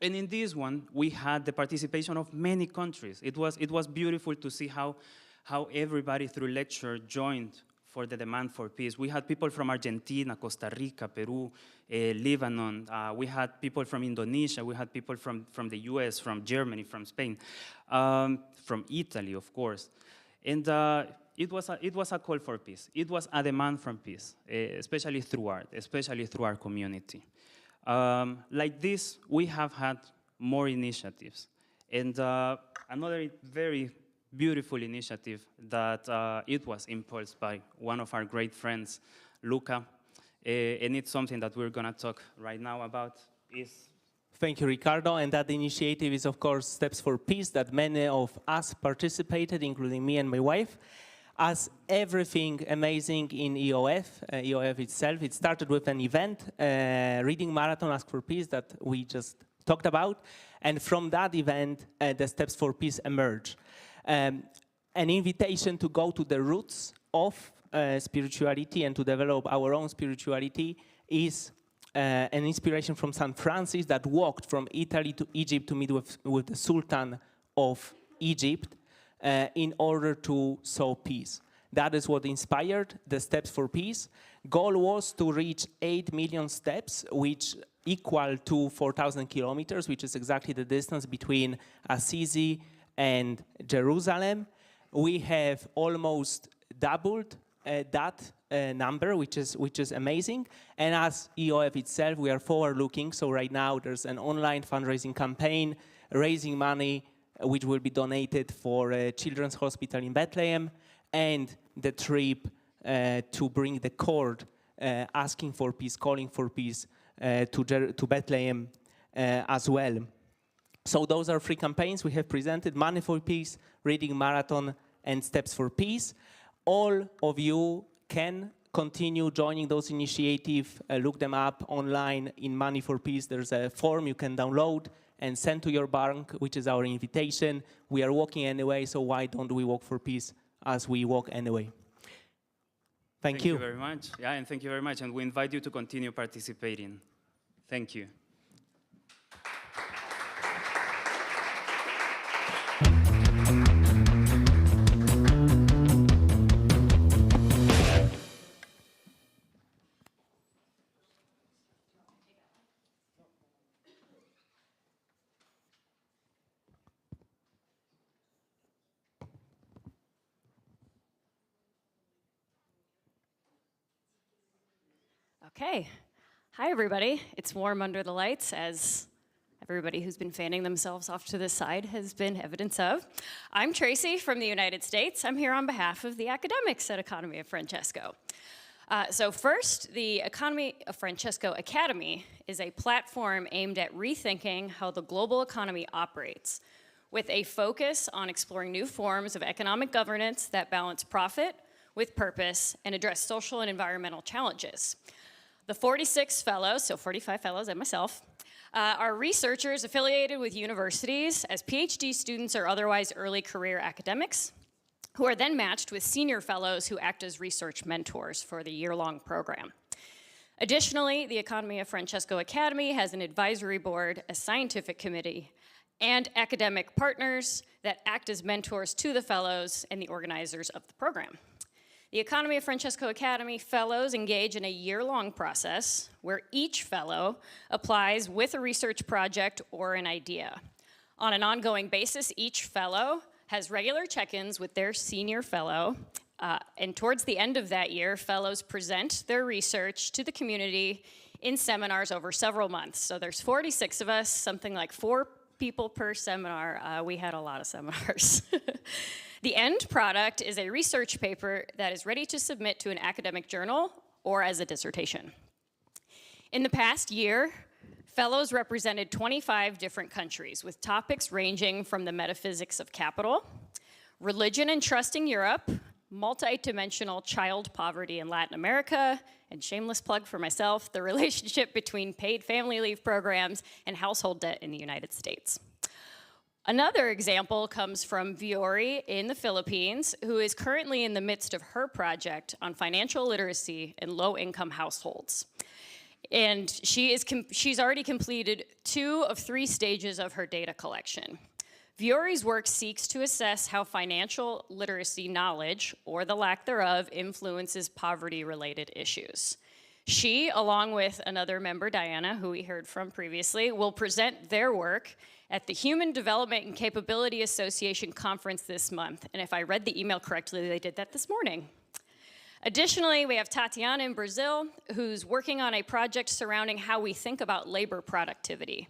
Speaker 3: And in this one, we had the participation of many countries. It was beautiful to see how everybody through lecture joined for the demand for peace. We had people from Argentina, Costa Rica, Peru, Lebanon. We had people from Indonesia. We had people from the US, from Germany, from Spain, from Italy, of course. And it was a call for peace. It was a demand for peace, especially through art, especially through our community. Like this, we have had more initiatives. And another very beautiful initiative that it was impulsed by one of our great friends, Luca. And it's something that we're going to talk right now about.
Speaker 2: Thank you, Ricardo. And that initiative is, of course, Steps for Peace, that many of us participated, including me and my wife. As everything amazing in EoF, EoF itself, it started with an event, reading marathon, Ask for Peace, that we just talked about. And from that event, the Steps for Peace emerged. An invitation to go to the roots of spirituality and to develop our own spirituality is an inspiration from St. Francis that walked from Italy to Egypt to meet with the Sultan of Egypt in order to sow peace. That is what inspired the Steps for Peace. Goal was to reach 8 million steps, which equal to 4,000 kilometers, which is exactly the distance between Assisi and Jerusalem. We have almost doubled that number, which is amazing. And as EoF itself, we are forward-looking. So right now, there's an online fundraising campaign raising money, which will be donated for Children's Hospital in Bethlehem, and the trip to bring the cord, asking for peace, calling for peace, to Bethlehem as well. So those are 3 campaigns we have presented: Money for Peace, Reading Marathon, and Steps for Peace. All of you can continue joining those initiatives. Look them up online in Money for Peace. There's a form you can download and send to your bank, which is our invitation. We are walking anyway, so why don't we walk for peace as we walk anyway? Thank you.
Speaker 3: Thank you very much. Yeah, and thank you very much. And we invite you to continue participating. Thank you.
Speaker 6: Okay. Hi, everybody. It's warm under the lights, as everybody who's been fanning themselves off to the side has been evidence of. I'm Tracy from the United States. I'm here on behalf of the academics at Economy of Francesco. So first, the Economy of Francesco Academy is a platform aimed at rethinking how the global economy operates, with a focus on exploring new forms of economic governance that balance profit with purpose and address social and environmental challenges. The 46 fellows, so 45 fellows and myself, are researchers affiliated with universities as PhD students or otherwise early career academics, who are then matched with senior fellows who act as research mentors for the year-long program. Additionally, the Economy of Francesco Academy has an advisory board, a scientific committee, and academic partners that act as mentors to the fellows and the organizers of the program. The Economy of Francesco Academy fellows engage in a year-long process where each fellow applies with a research project or an idea. On an ongoing basis, each fellow has regular check-ins with their senior fellow, and towards the end of that year, fellows present their research to the community in seminars over several months. So there's 46 of us, something like 4 people per seminar. We had a lot of seminars. The end product is a research paper that is ready to submit to an academic journal or as a dissertation. In the past year, fellows represented 25 different countries with topics ranging from the metaphysics of capital, religion and trust in Europe, multi-dimensional child poverty in Latin America, and shameless plug for myself, the relationship between paid family leave programs and household debt in the United States. Another example comes from Viore in the Philippines, who is currently in the midst of her project on financial literacy in low-income households. And she's already completed 2 of 3 stages of her data collection. Viore's work seeks to assess how financial literacy knowledge, or the lack thereof, influences poverty-related issues. She, along with another member, Diana, who we heard from previously, will present their work at the Human Development and Capability Association conference this month. And if I read the email correctly, they did that this morning. Additionally, we have Tatiana in Brazil, who's working on a project surrounding how we think about labor productivity.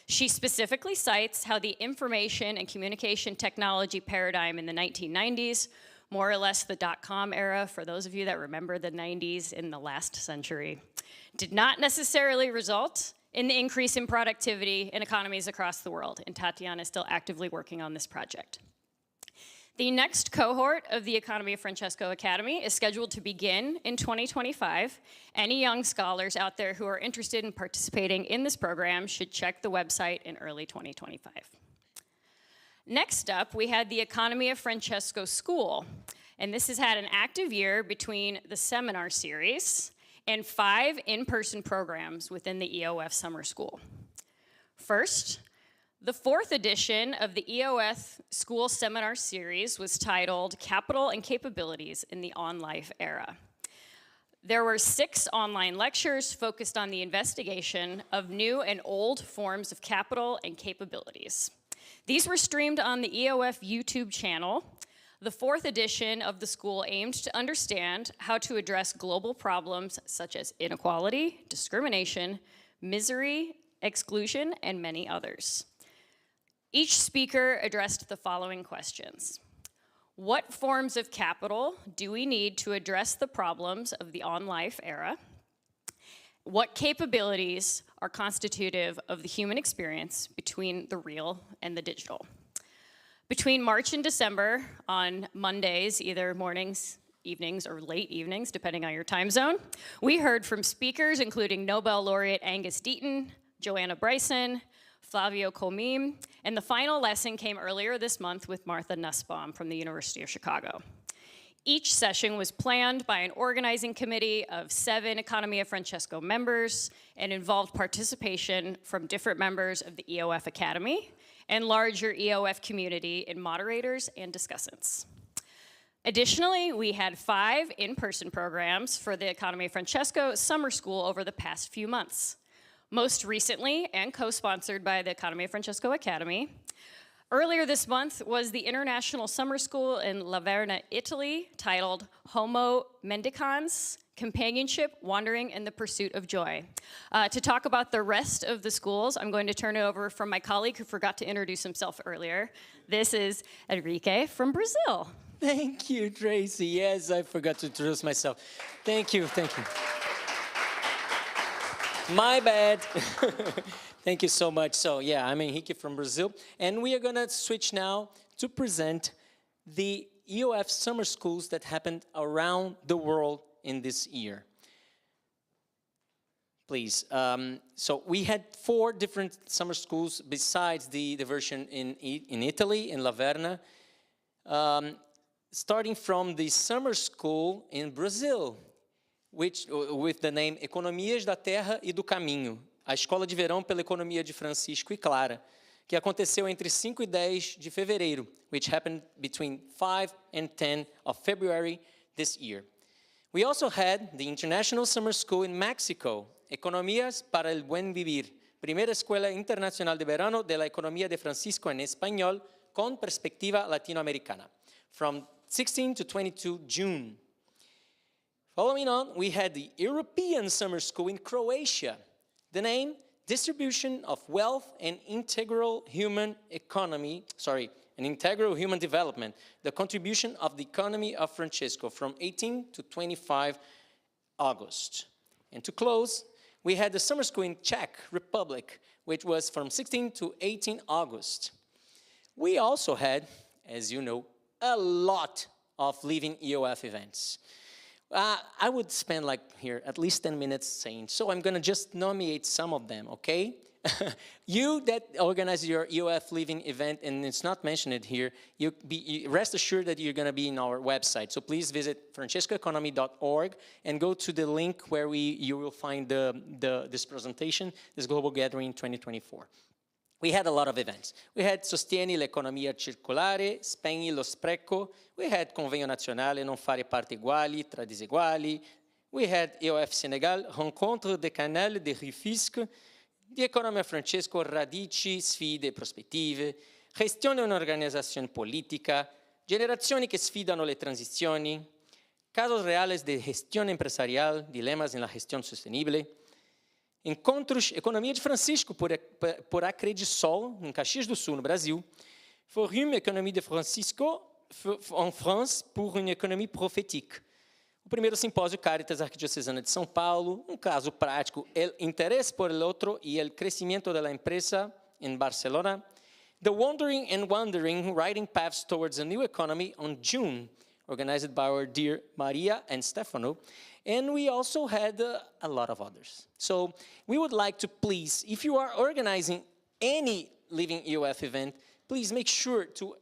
Speaker 6: She specifically cites how the information and communication technology paradigm in the 1990s more or less the dot-com era, for those of you that remember the 90s in the last century, did not necessarily result in the increase in productivity in economies across the world, and Tatiana is still actively working on this project. The next cohort of the Economy of Francesco Academy is scheduled to begin in 2025. Any young scholars out there who are interested in participating in this program should check the website in early 2025. Next up, we had the Economy of Francesco School, and this has had an active year between the seminar series and 5 in-person programs within the EoF Summer School. First, the 4th edition of the EoF School Seminar Series was titled Capital and Capabilities in the On-Life Era. There were 6 online lectures focused on the investigation of new and old forms of capital and capabilities. These were streamed on the EoF YouTube channel. The 4th edition of the school aimed to understand how to address global problems such as inequality, discrimination, misery, exclusion, and many others. Each speaker addressed the following questions. What forms of capital do we need to address the problems of the on-life era? What capabilities are constitutive of the human experience between the real and the digital? Between March and December, on Mondays, either mornings, evenings, or late evenings, depending on your time zone, we heard from speakers including Nobel laureate Angus Deaton, Joanna Bryson, Flavio Comim, and the final lesson came earlier this month with Martha Nussbaum from the University of Chicago. Each session was planned by an organizing committee of 7 Economy of Francesco members and involved participation from different members of the EoF Academy and larger EoF community in moderators and discussants. Additionally, we had 5 in-person programs for the Economy of Francesco Summer School over the past few months. Most recently, and co-sponsored by the Economy of Francesco Academy, earlier this month was the International Summer School in Laverna, Italy, titled Homo Mendicans, Companionship, Wandering, and the Pursuit of Joy. To talk about the rest of the schools, I'm going to turn it over from my colleague who forgot to introduce himself earlier. This is Enrique from Brazil.
Speaker 7: Thank you, Tracy. Yes, I forgot to introduce myself. Thank you, thank you. My bad. Thank you so much. So yeah, I'm Henrique from Brazil, and we are gonna switch now to present the EoF summer schools that happened around the world in this year. Please. So we had 4 different summer schools besides the version in Italy, in Laverna. Starting from the summer school in Brazil, with the name Economias da Terra e do Caminho, a Escola de Verão pela Economia de Francisco e Clara, que aconteceu entre 5 e 10 de fevereiro, which happened between 5 and 10 of February this year. We also had the International Summer School in Mexico, Economías para el Buen Vivir, Primera Escuela Internacional de Verano de la Economía de Francisco en Español con perspectiva latinoamericana, from 16 to 22 June. Following on, we had the European Summer School in Croatia. The name, Distribution of Wealth and Integral Human Development, the contribution of the Economy of Francesco from 18 to 25 August. And to close, we had the summer school in Czech Republic, which was from 16 to 18 August. We also had, as you know, a lot of living EoF events. I would spend here at least 10 minutes saying, so I'm gonna just nominate some of them, okay? You that organize your EoF Living event, and it's not mentioned here, rest assured that you're gonna be in our website. So please visit francescoeconomy.org and go to the link where you will find this presentation, this Global Gathering 2024. We had a lot of events. We had Sostieni l'economia circolare, Spegni lo spreco. We had Convegno Nazionale Non fare parte uguali tra diseguali. We had EoF Senegal, Rencontre de Canal de Rifisque, di Economia Francesco, Radici, Sfide e Prospettive, Gestione e un'organizzazione politica, Generazioni che sfidano le transizioni, Casos reales de gestión empresarial, Dilemas en la gestión sostenible, Encontros Economia de Francisco por Acredisol, em Caxias do Sul, no Brasil. Forum Economia de Francisco, en France pour une économie prophétique. O primeiro simpósio Caritas Arquidiocesana de São Paulo, um caso prático, el interés por el otro y el crecimiento de la empresa en Barcelona. The Wandering and Wandering, Writing Paths Towards a New Economy on June, organized by our dear Maria and Stefano. And we also had a lot of others. So we would like to please, if you are organizing any Living EoF event, please make sure to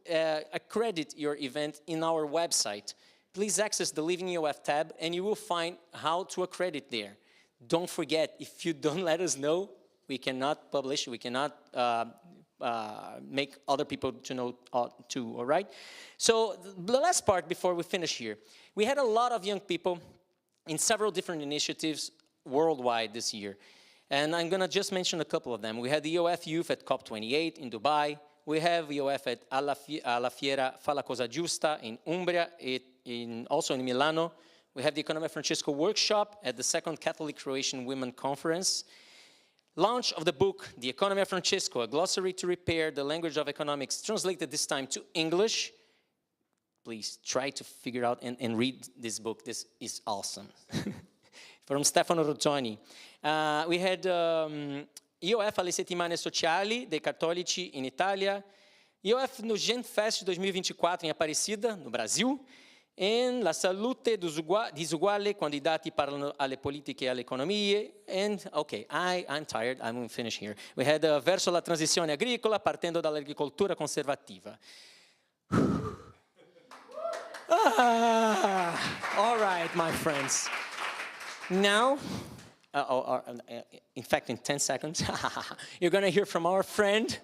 Speaker 7: accredit your event in our website. Please access the Living EoF tab and you will find how to accredit there. Don't forget, if you don't let us know, we cannot publish, we cannot make other people to know too, all right? So the last part before we finish here, we had a lot of young people in several different initiatives worldwide this year. And I'm gonna just mention a couple of them. We had the EoF Youth at COP28 in Dubai. We have EoF at alla Fiera Fa la Cosa Giusta in Umbria, also in Milano. We have the Economy of Francesco workshop at the Second Catholic Croatian Women Conference. Launch of the book, The Economy of Francesco, a glossary to repair the language of economics, translated this time to English. Please try to figure out and read this book. This is awesome. From Stefano Rozzoni. We had EoF alle settimane sociali dei cattolici in Italia. EoF no Gen Fest 2024 em Aparecida, no Brasil. E la salute disuguale quando i dati parlano alle politiche e alle economie. And, okay, I'm tired, I'm going to finish here. We had verso la transizione agricola, partendo dall'agricoltura conservativa. All right, my friends. Now, in fact, in 10 seconds, you're going to hear from our friend,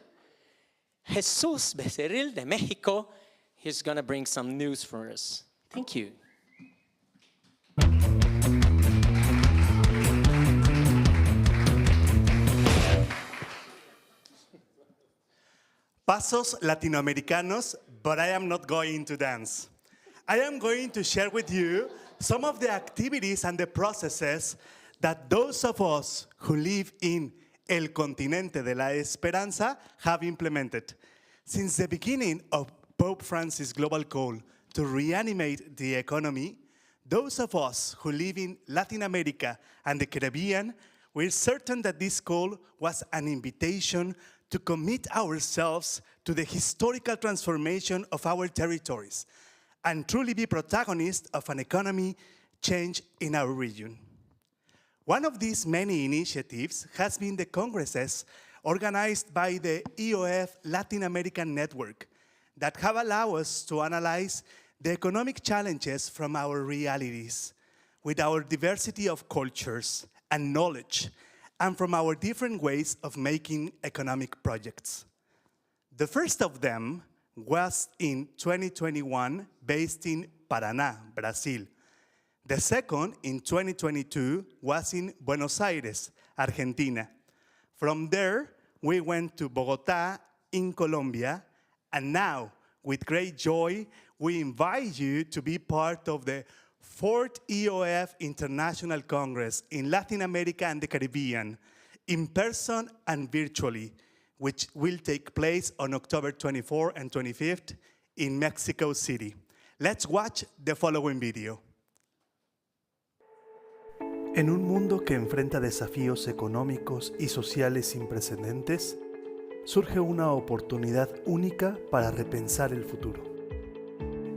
Speaker 7: Jesús Becerril de Mexico. He's going to bring some news for us. Thank you.
Speaker 5: Pasos latinoamericanos, but I am not going to dance. I am going to share with you some of the activities and the processes that those of us who live in El Continente de la Esperanza have implemented. Since the beginning of Pope Francis' global call to reanimate the economy, those of us who live in Latin America and the Caribbean were certain that this call was an invitation to commit ourselves to the historical transformation of our territories and truly be protagonists of an economy change in our region. One of these many initiatives has been the congresses organized by the EoF Latin American Network that have allowed us to analyze the economic challenges from our realities, with our diversity of cultures and knowledge, and from our different ways of making economic projects. The first of them was in 2021, based in Paraná, Brazil. The second, in 2022, was in Buenos Aires, Argentina. From there, we went to Bogotá in Colombia, and now, with great joy, we invite you to be part of the 4th EoF International Congress in Latin America and the Caribbean, in person and virtually, which will take place on October 24 and 25th in Mexico City. Let's watch the following video.
Speaker 8: En un mundo que enfrenta desafíos económicos y sociales sin precedentes, surge una oportunidad única para repensar el futuro.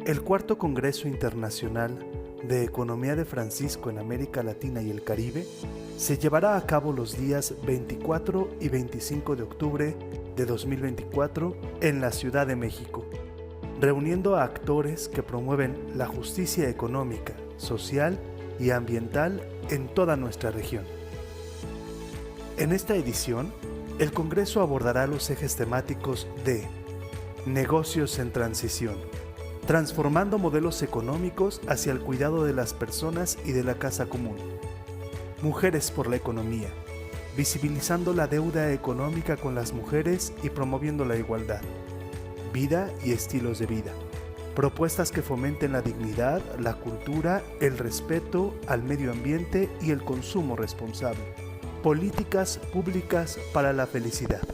Speaker 8: El cuarto Congreso Internacional de Economía de Francisco en América Latina y el Caribe se llevará a cabo los días 24 y 25 de octubre de 2024 en la Ciudad de México, reuniendo a actores que promueven la justicia económica, social y ambiental en toda nuestra región. En esta edición, el Congreso abordará los ejes temáticos de negocios en transición, transformando modelos económicos hacia el cuidado de las personas y de la casa común, mujeres por la economía, visibilizando la deuda económica con las mujeres y promoviendo la igualdad, vida y estilos de vida, propuestas que fomenten la dignidad, la cultura, el respeto al medio ambiente y el consumo responsable, políticas públicas para la felicidad.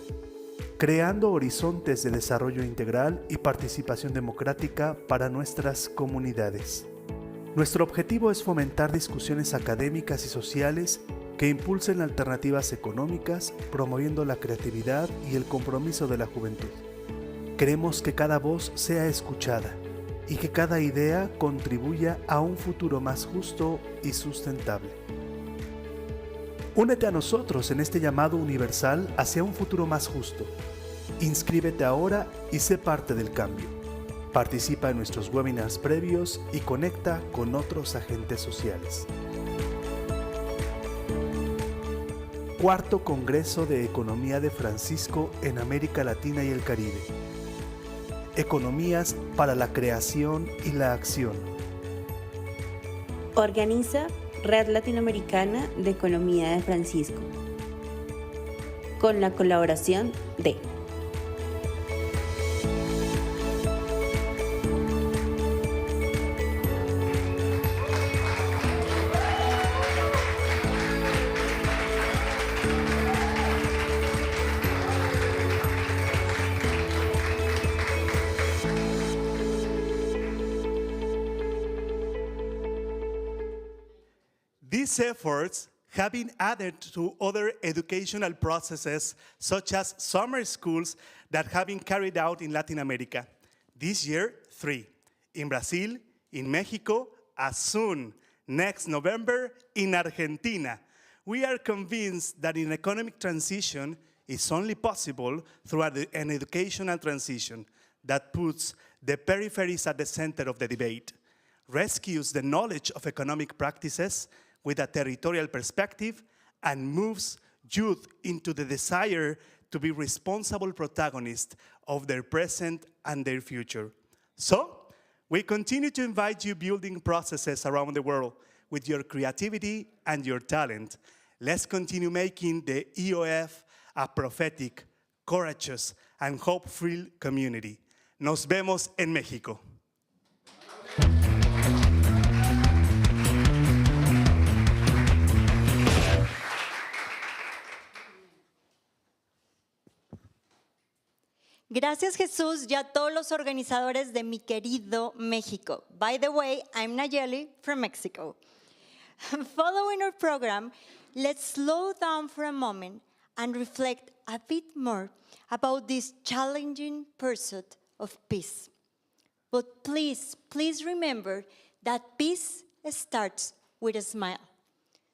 Speaker 8: creando horizontes de desarrollo integral y participación democrática para nuestras comunidades. Nuestro objetivo es fomentar discusiones académicas y sociales que impulsen alternativas económicas, promoviendo la creatividad y el compromiso de la juventud. Queremos que cada voz sea escuchada y que cada idea contribuya a un futuro más justo y sustentable. Únete a nosotros en este llamado universal hacia un futuro más justo. Inscríbete ahora y sé parte del cambio. Participa en nuestros webinars previos y conecta con otros agentes sociales. Cuarto Congreso de Economía de Francisco en América Latina y el Caribe. Economías para la creación y la acción.
Speaker 9: Organiza Red Latinoamericana de Economía de Francisco, con la colaboración de
Speaker 5: These efforts have been added to other educational processes, such as summer schools that have been carried out in Latin America. This year, 3. In Brazil, in Mexico, as soon next November in Argentina. We are convinced that an economic transition is only possible through an educational transition that puts the peripheries at the center of the debate, rescues the knowledge of economic practices with a territorial perspective, and moves youth into the desire to be responsible protagonists of their present and their future. So, we continue to invite you building processes around the world with your creativity and your talent. Let's continue making the EoF a prophetic, courageous, and hope-filled community. Nos vemos en México.
Speaker 11: Gracias, Jesús, y a todos los organizadores de mi querido México. By the way, I'm Nayeli from Mexico. Following our program, let's slow down for a moment and reflect a bit more about this challenging pursuit of peace. But please, please remember that peace starts with a smile.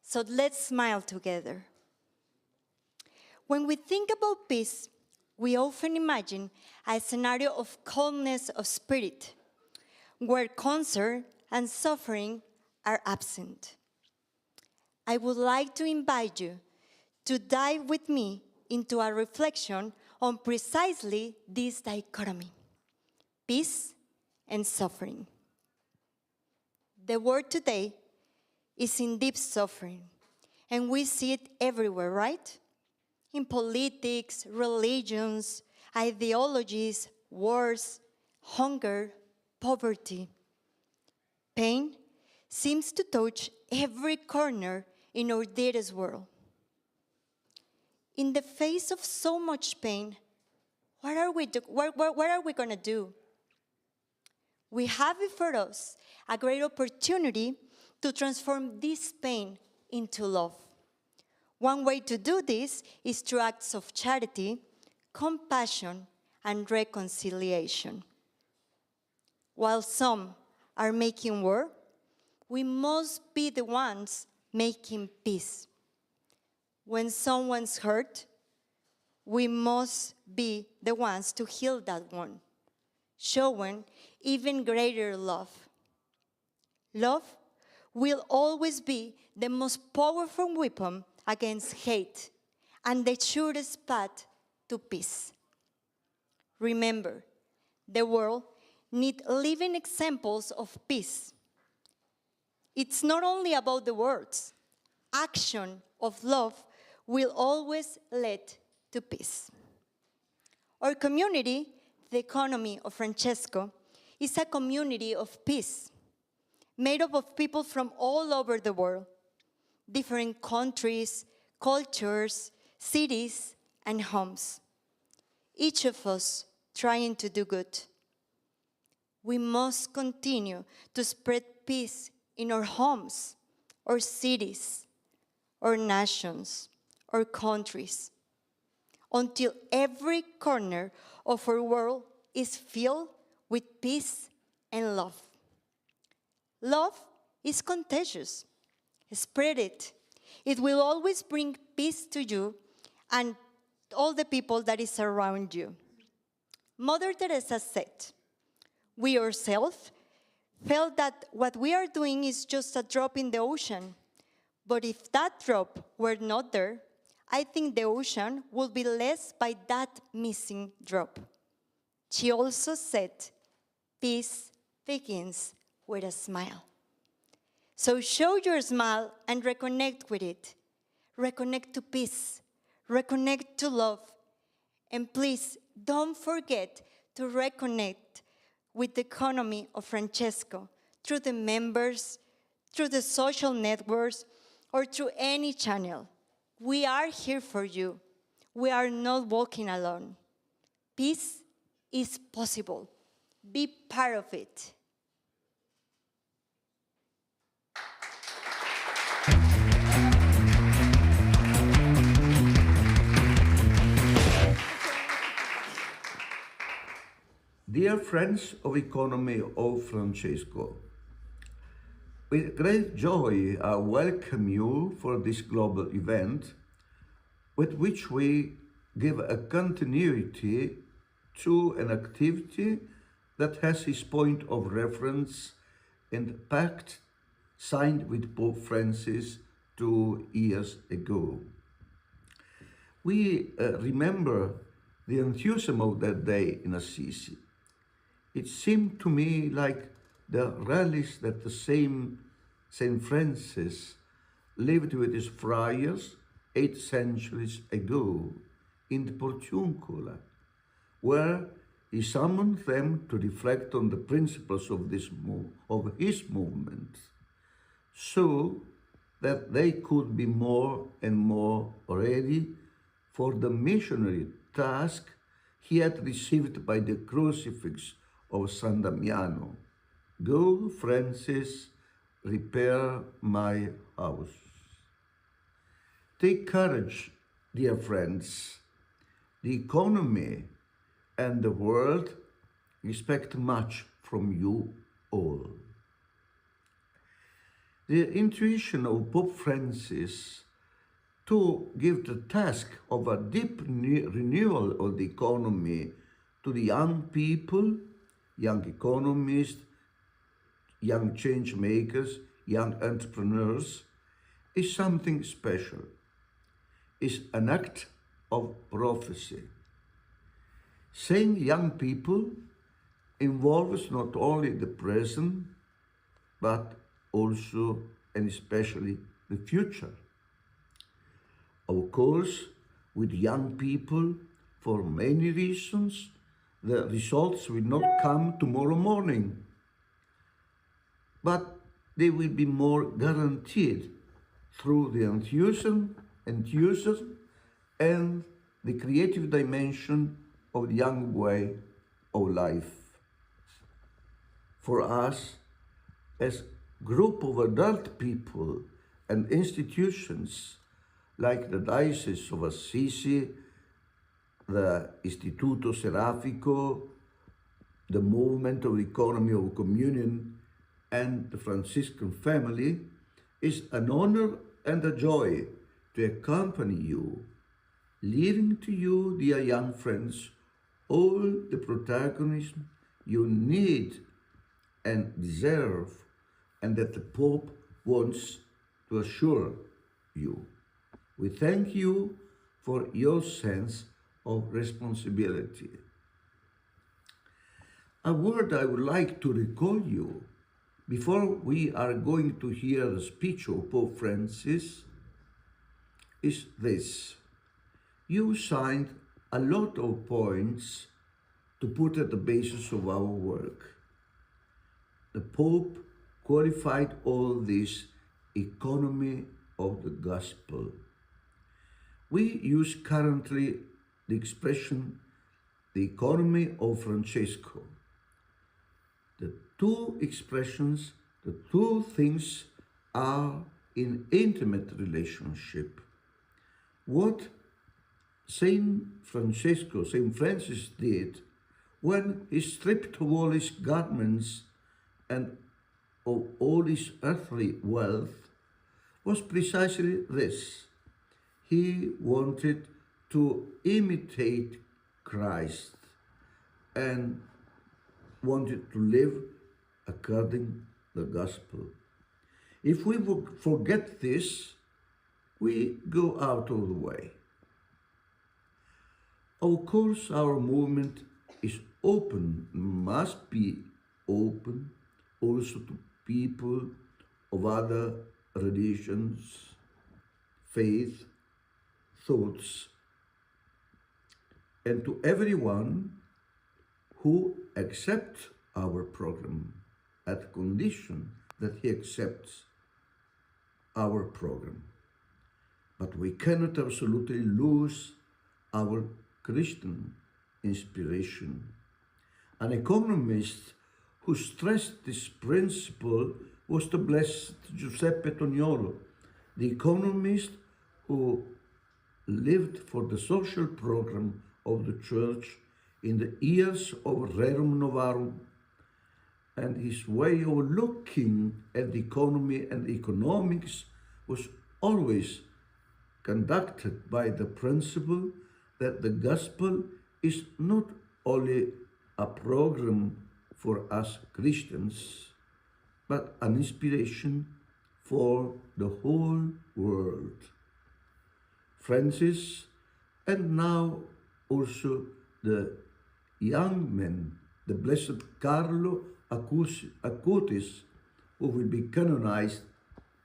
Speaker 11: So let's smile together. When we think about peace, we often imagine a scenario of calmness of spirit, where concern and suffering are absent. I would like to invite you to dive with me into a reflection on precisely this dichotomy, peace and suffering. The world today is in deep suffering, and we see it everywhere, right? In politics, religions, ideologies, wars, hunger, poverty. Pain seems to touch every corner in our dearest world. In the face of so much pain, what are we going to do? We have before us a great opportunity to transform this pain into love. One way to do this is through acts of charity, compassion, and reconciliation. While some are making war, we must be the ones making peace. When someone's hurt, we must be the ones to heal that one, showing even greater love. Love will always be the most powerful weapon against hate and the surest path to peace. Remember, the world needs living examples of peace. It's not only about the words. Action of love will always lead to peace. Our community, the economy of Francesco, is a community of peace, made up of people from all over the world, different countries, cultures, cities, and homes. each of us trying to do good. We must continue to spread peace in our homes, our cities, our nations, our countries, until every corner of our world is filled with peace and love. Love is contagious. Spread it. It will always bring peace to you and all the people that is around you. Mother Teresa said, we ourselves felt that what we are doing is just a drop in the ocean. But if that drop were not there, I think the ocean would be less by that missing drop. She also said, peace begins with a smile. So show your smile and reconnect with it. Reconnect to peace. Reconnect to love. And please don't forget to reconnect with the economy of Francesco through the members, through the social networks, or through any channel. We are here for you. We are not walking alone. Peace is possible. Be part of it.
Speaker 12: Dear friends of economy of Francesco, with great joy I welcome you for this global event with which we give a continuity to an activity that has its point of reference in the pact signed with Pope Francis 2 years ago. We remember the enthusiasm of that day in Assisi. It seemed to me like the rallies that the same St. Francis lived with his friars 8 centuries ago in the Portiuncula, where he summoned them to reflect on the principles of his movement, so that they could be more and more ready for the missionary task he had received by the crucifix of San Damiano. Go, Francis, repair my house. Take courage, dear friends. The economy and the world expect much from you all. The intuition of Pope Francis to give the task of a deep renewal of the economy to the young people, young economists, young change makers, young entrepreneurs, is something special. It's an act of prophecy. Saying young people involves not only the present, but also and especially the future. Of course, with young people, for many reasons, the results will not come tomorrow morning, but they will be more guaranteed through the enthusiasm and the creative dimension of the young way of life. For us, as group of adult people and institutions like the Diocese of Assisi, the Istituto Serafico, the Movement of the Economy of Communion, and the Franciscan family, is an honor and a joy to accompany you, leaving to you, dear young friends, all the protagonism you need and deserve, and that the Pope wants to assure you. We thank you for your sense of responsibility. A word I would like to recall you before we are going to hear the speech of Pope Francis is this. You signed a lot of points to put at the basis of our work. The Pope qualified all this economy of the gospel. We use currently the expression the economy of Francesco. The two expressions, the two things are in intimate relationship. What Saint Francis did when he stripped of all his garments and of all his earthly wealth was precisely this. He wanted to imitate Christ and wanted to live according to the gospel. If we forget this, we go out of the way. Of course, our movement is open, must be open also to people of other religions, faith, thoughts, and to everyone who accepts our program at condition that he accepts our program. But we cannot absolutely lose our Christian inspiration. An economist who stressed this principle was the blessed Giuseppe Toniolo, the economist who lived for the social program of the Church in the years of Rerum Novarum, and his way of looking at the economy and economics was always conducted by the principle that the gospel is not only a program for us Christians, but an inspiration for the whole world. Francis, and now also the young man, the blessed Carlo Acutis, who will be canonized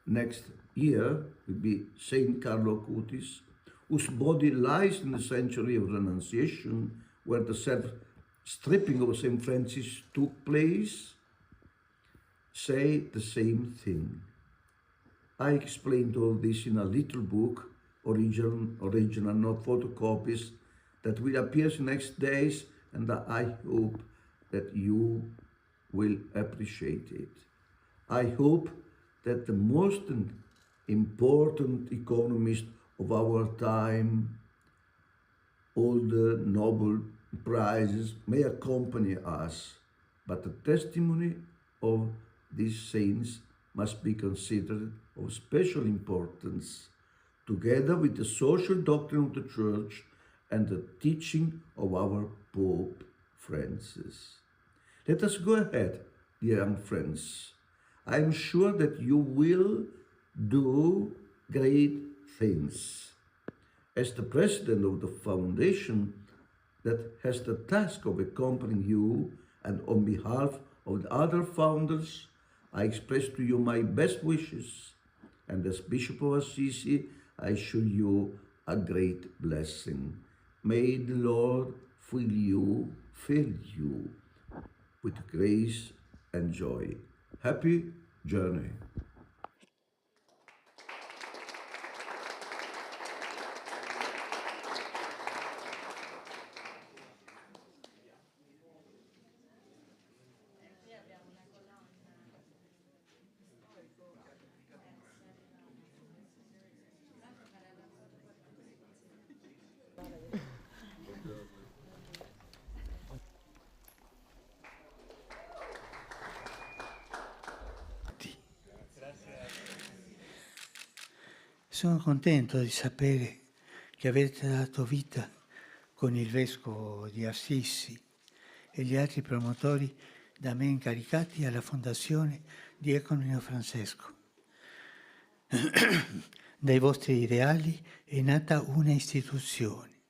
Speaker 12: next year, will be Saint Carlo Acutis, whose body lies in the sanctuary of Renunciation, where the self-stripping of St. Francis took place, say the same thing. I explained all this in a little book, original, not photocopies, that will appear in next days, and I hope that you will appreciate it. I hope that the most important economist of our time, all the Nobel Prizes may accompany us, but the testimony of these saints must be considered of special importance, together with the social doctrine of the Church and the teaching of our Pope Francis. Let us go ahead, dear young friends. I am sure that you will do great things. As the president of the foundation that has the task of accompanying you, and on behalf of the other founders, I express to you my best wishes, and as Bishop of Assisi, I assure you a great blessing. May the Lord fill you with grace and joy. Happy journey.
Speaker 10: Sono contento di sapere che avete dato vita con il Vescovo di Assisi e gli altri promotori da me incaricati alla fondazione di Economia Francesco. Dai vostri ideali è nata una istituzione.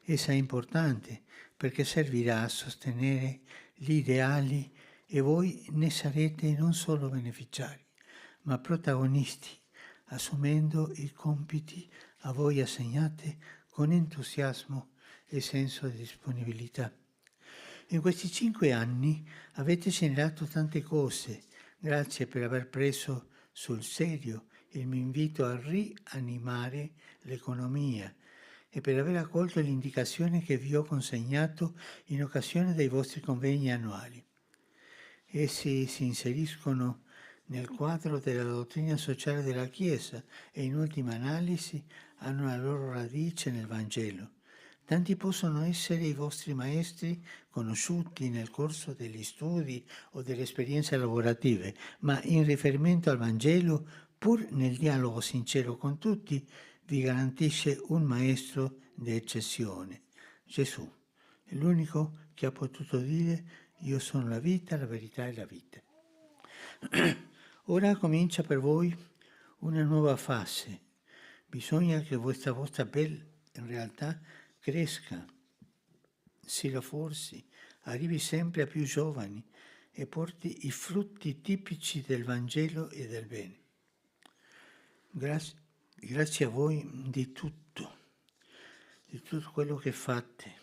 Speaker 10: Essa è importante perché servirà a sostenere gli ideali e voi ne sarete non solo beneficiari, ma protagonisti, assumendo i compiti a voi assegnati con entusiasmo e senso di disponibilità. In questi 5 anni avete generato tante cose. Grazie per aver preso sul serio il mio invito a rianimare l'economia e per aver accolto l'indicazione che vi ho consegnato in occasione dei vostri convegni annuali. Essi si inseriscono nel quadro della dottrina sociale della Chiesa e in ultima analisi hanno la loro radice nel Vangelo. Tanti possono essere i vostri maestri conosciuti nel corso degli studi o delle esperienze lavorative, ma in riferimento al Vangelo, pur nel dialogo sincero con tutti, vi garantisce un maestro d'eccezione, Gesù, è l'unico che ha potuto dire io sono la vita, la verità e la vita. Ora comincia per voi una nuova fase. Bisogna che questa vostra bella realtà cresca, si rafforzi, arrivi sempre a più giovani e porti i frutti tipici del Vangelo e del bene. Grazie a voi di tutto quello che fate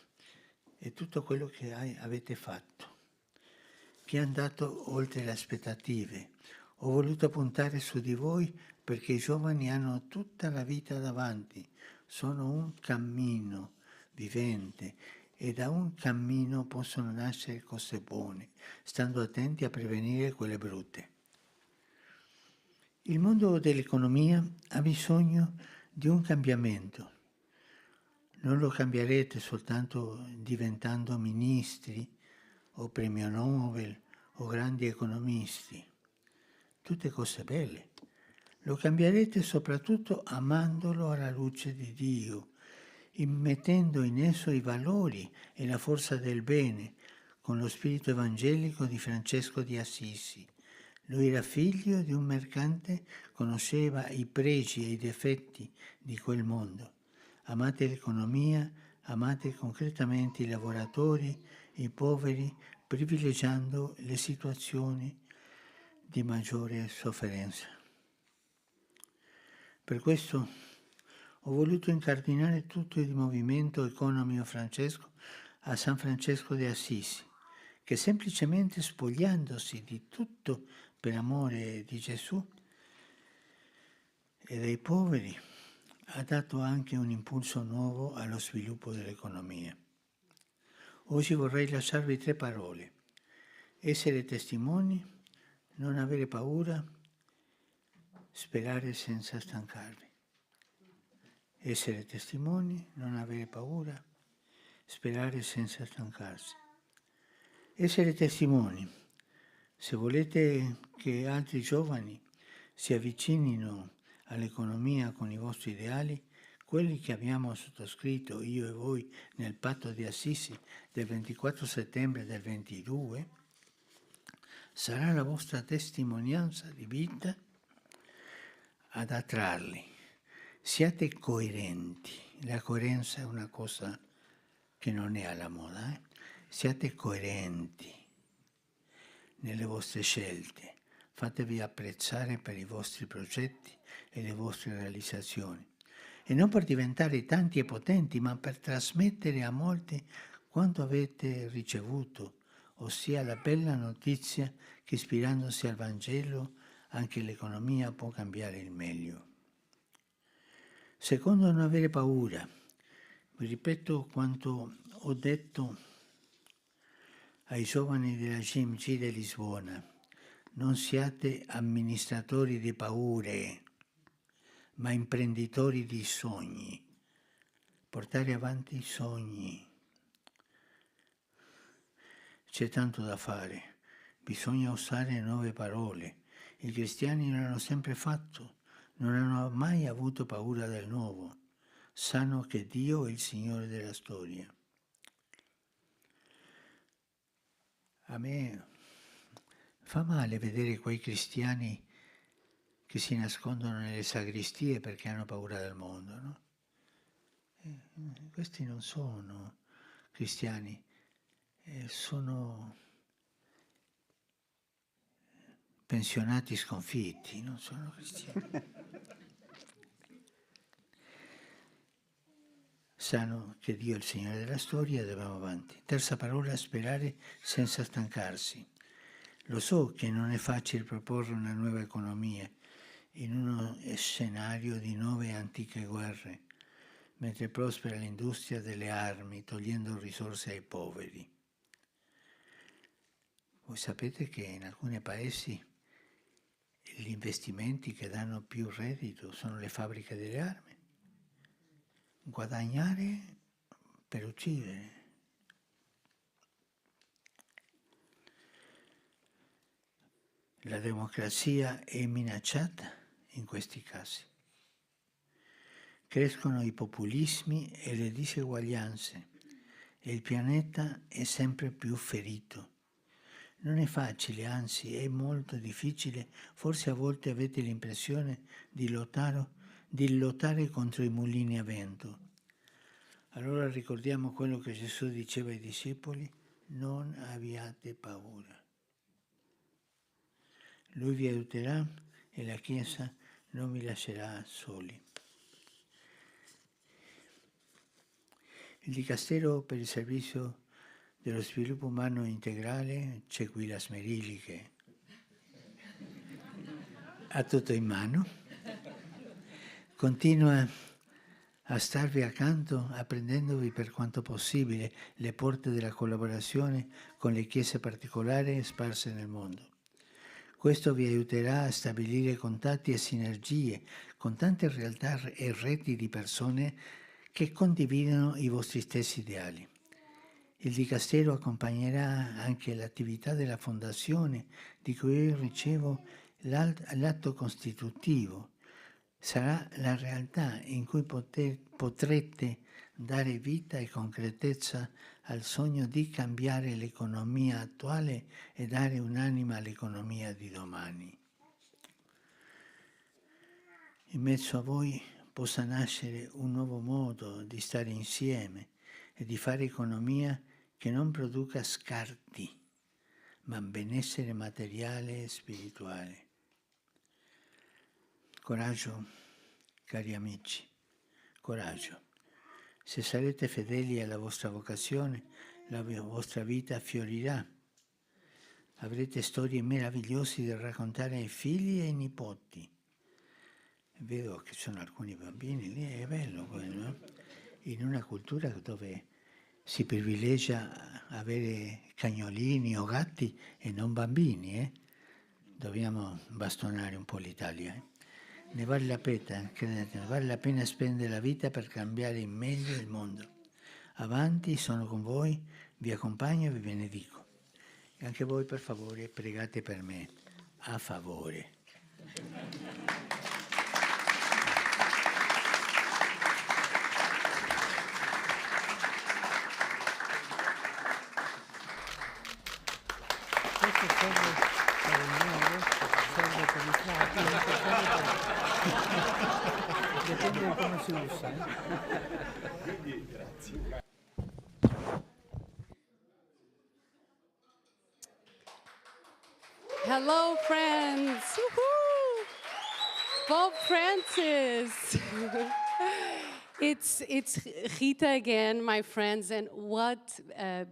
Speaker 10: e tutto quello che avete fatto, che è andato oltre le aspettative. Ho voluto puntare su di voi perché i giovani hanno tutta la vita davanti, sono un cammino vivente e da un cammino possono nascere cose buone, stando attenti a prevenire quelle brutte. Il mondo dell'economia ha bisogno di un cambiamento. Non lo cambierete soltanto diventando ministri o premio Nobel o grandi economisti. Tutte cose belle. Lo cambierete soprattutto amandolo alla luce di Dio, immettendo in esso i valori e la forza del bene, con lo spirito evangelico di Francesco di Assisi. Lui era figlio di un mercante, conosceva i pregi e i difetti di quel mondo. Amate l'economia, amate concretamente i lavoratori, i poveri, privilegiando le situazioni di maggiore sofferenza. Per questo ho voluto incardinare tutto il movimento economico Francesco a San Francesco di Assisi, che semplicemente spogliandosi di tutto per amore di Gesù e dei poveri, ha dato anche un impulso nuovo allo sviluppo dell'economia. Oggi vorrei lasciarvi 3 parole. Essere testimoni, non avere paura, sperare senza stancarvi. Essere testimoni, non avere paura, sperare senza stancarsi. Essere testimoni. Se volete che altri giovani si avvicinino all'economia con i vostri ideali, quelli che abbiamo sottoscritto io e voi nel patto di Assisi del 24 settembre del 22, sarà la vostra testimonianza di vita ad attrarli. Siate coerenti. La coerenza è una cosa che non è alla moda. Siate coerenti nelle vostre scelte. Fatevi apprezzare per i vostri progetti e le vostre realizzazioni. E non per diventare tanti e potenti, ma per trasmettere a molti quanto avete ricevuto, ossia la bella notizia che ispirandosi al Vangelo anche l'economia può cambiare il meglio. Secondo, non avere paura. Vi ripeto quanto ho detto ai giovani della GMG di Lisbona. Non siate amministratori di paure, ma imprenditori di sogni. Portare avanti i sogni. C'è tanto da fare. Bisogna usare nuove parole. I cristiani lo hanno sempre fatto. Non hanno mai avuto paura del nuovo. Sanno che Dio è il Signore della storia. A me fa male vedere quei cristiani che si nascondono nelle sagrestie perché hanno paura del mondo, no? Questi non sono cristiani, sono pensionati sconfitti, non sono cristiani. Sanno che Dio è il Signore della storia e andiamo avanti. Terza parola, sperare senza stancarsi. Lo so che non è facile proporre una nuova economia in uno scenario di 9 antiche guerre, mentre prospera l'industria delle armi, togliendo risorse ai poveri. Voi sapete che in alcuni paesi gli investimenti che danno più reddito sono le fabbriche delle armi. Guadagnare per uccidere. La democrazia è minacciata in questi casi. Crescono i populismi e le diseguaglianze e il pianeta è sempre più ferito. Non è facile, anzi è molto difficile, forse a volte avete l'impressione di lottare contro i mulini a vento. Allora ricordiamo quello che Gesù diceva ai discepoli: non abbiate paura. Lui vi aiuterà e la Chiesa non vi lascerà soli. Il Dicastero per il servizio dello sviluppo umano integrale, 𝙀𝙤𝙤 ha tutto in mano, continua a starvi accanto, aprendendovi per quanto possibile le porte della collaborazione con le chiese particolari sparse nel mondo. Questo vi aiuterà a stabilire contatti e sinergie con tante realtà e reti di persone che condividono i vostri stessi ideali. Il Dicastero accompagnerà anche l'attività della Fondazione, di cui io ricevo l'atto costitutivo. Sarà la realtà in cui potrete dare vita e concretezza al sogno di cambiare l'economia attuale e dare un'anima all'economia di domani. In mezzo a voi possa nascere un nuovo modo di stare insieme e di fare economia che non produca scarti, ma benessere materiale e spirituale. Coraggio, cari amici, coraggio. Se sarete fedeli alla vostra vocazione, la vostra vita fiorirà. Avrete storie meravigliose da raccontare ai figli e ai nipoti. Vedo che ci sono alcuni bambini lì, è bello quello, in una cultura dove si privilegia avere cagnolini o gatti e non bambini. Dobbiamo bastonare un po' l'Italia. Ne vale la pena, credete, ne vale la pena spendere la vita per cambiare in meglio il mondo. Avanti, sono con voi, vi accompagno e vi benedico. E anche voi, per favore, pregate per me, a favore. Depende di come si usa. Grazie.
Speaker 4: Hello, friends. Woohoo! Pope Francis. It's Rita again, my friends, and what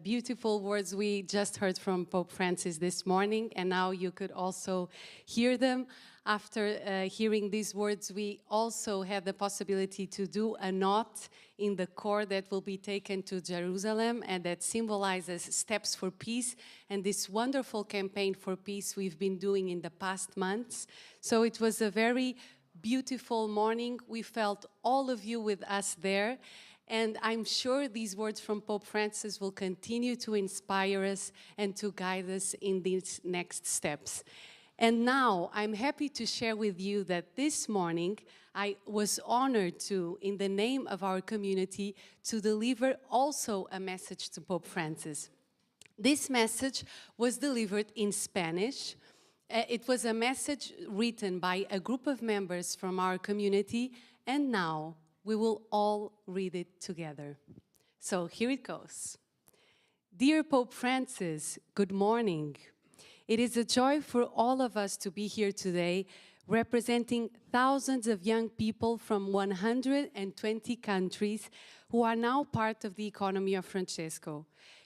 Speaker 4: beautiful words we just heard from Pope Francis this morning, and now you could also hear them. After hearing these words, we also have the possibility to do a knot in the cord that will be taken to Jerusalem and that symbolizes steps for peace and this wonderful campaign for peace we've been doing in the past months. So it was a very beautiful morning. We felt all of you with us there. And I'm sure these words from Pope Francis will continue to inspire us and to guide us in these next steps. And now I'm happy to share with you that this morning I was honored to, in the name of our community, to deliver also a message to Pope Francis. This message was delivered in Spanish. It was a message written by a group of members from our community, and now we will all read it together. So here it goes. Dear Pope Francis, good morning. It is a joy for all of us to be here today, representing thousands of young people from 120 countries who are now part of the economy of Francesco.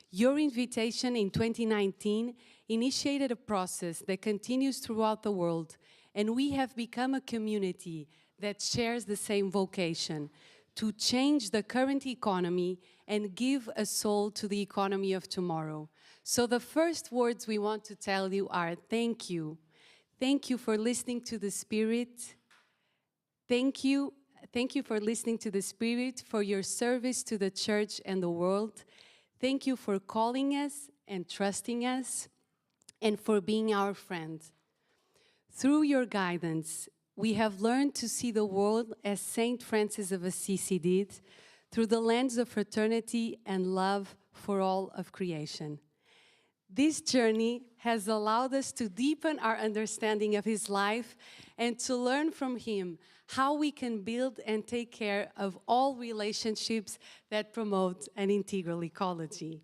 Speaker 4: Your invitation in 2019 initiated a process that continues throughout the world, and we have become a community that shares the same vocation to change the current economy and give a soul to the economy of tomorrow. So the first words we want to tell you are thank you. Thank you for listening to the Spirit. Thank you for listening to the Spirit, for your service to the church and the world. Thank you for calling us and trusting us, and for being our friend. Through your guidance, we have learned to see the world as Saint Francis of Assisi did, through the lens of fraternity and love for all of creation. This journey has allowed us to deepen our understanding of his life and to learn from him how we can build and take care of all relationships that promote an integral ecology.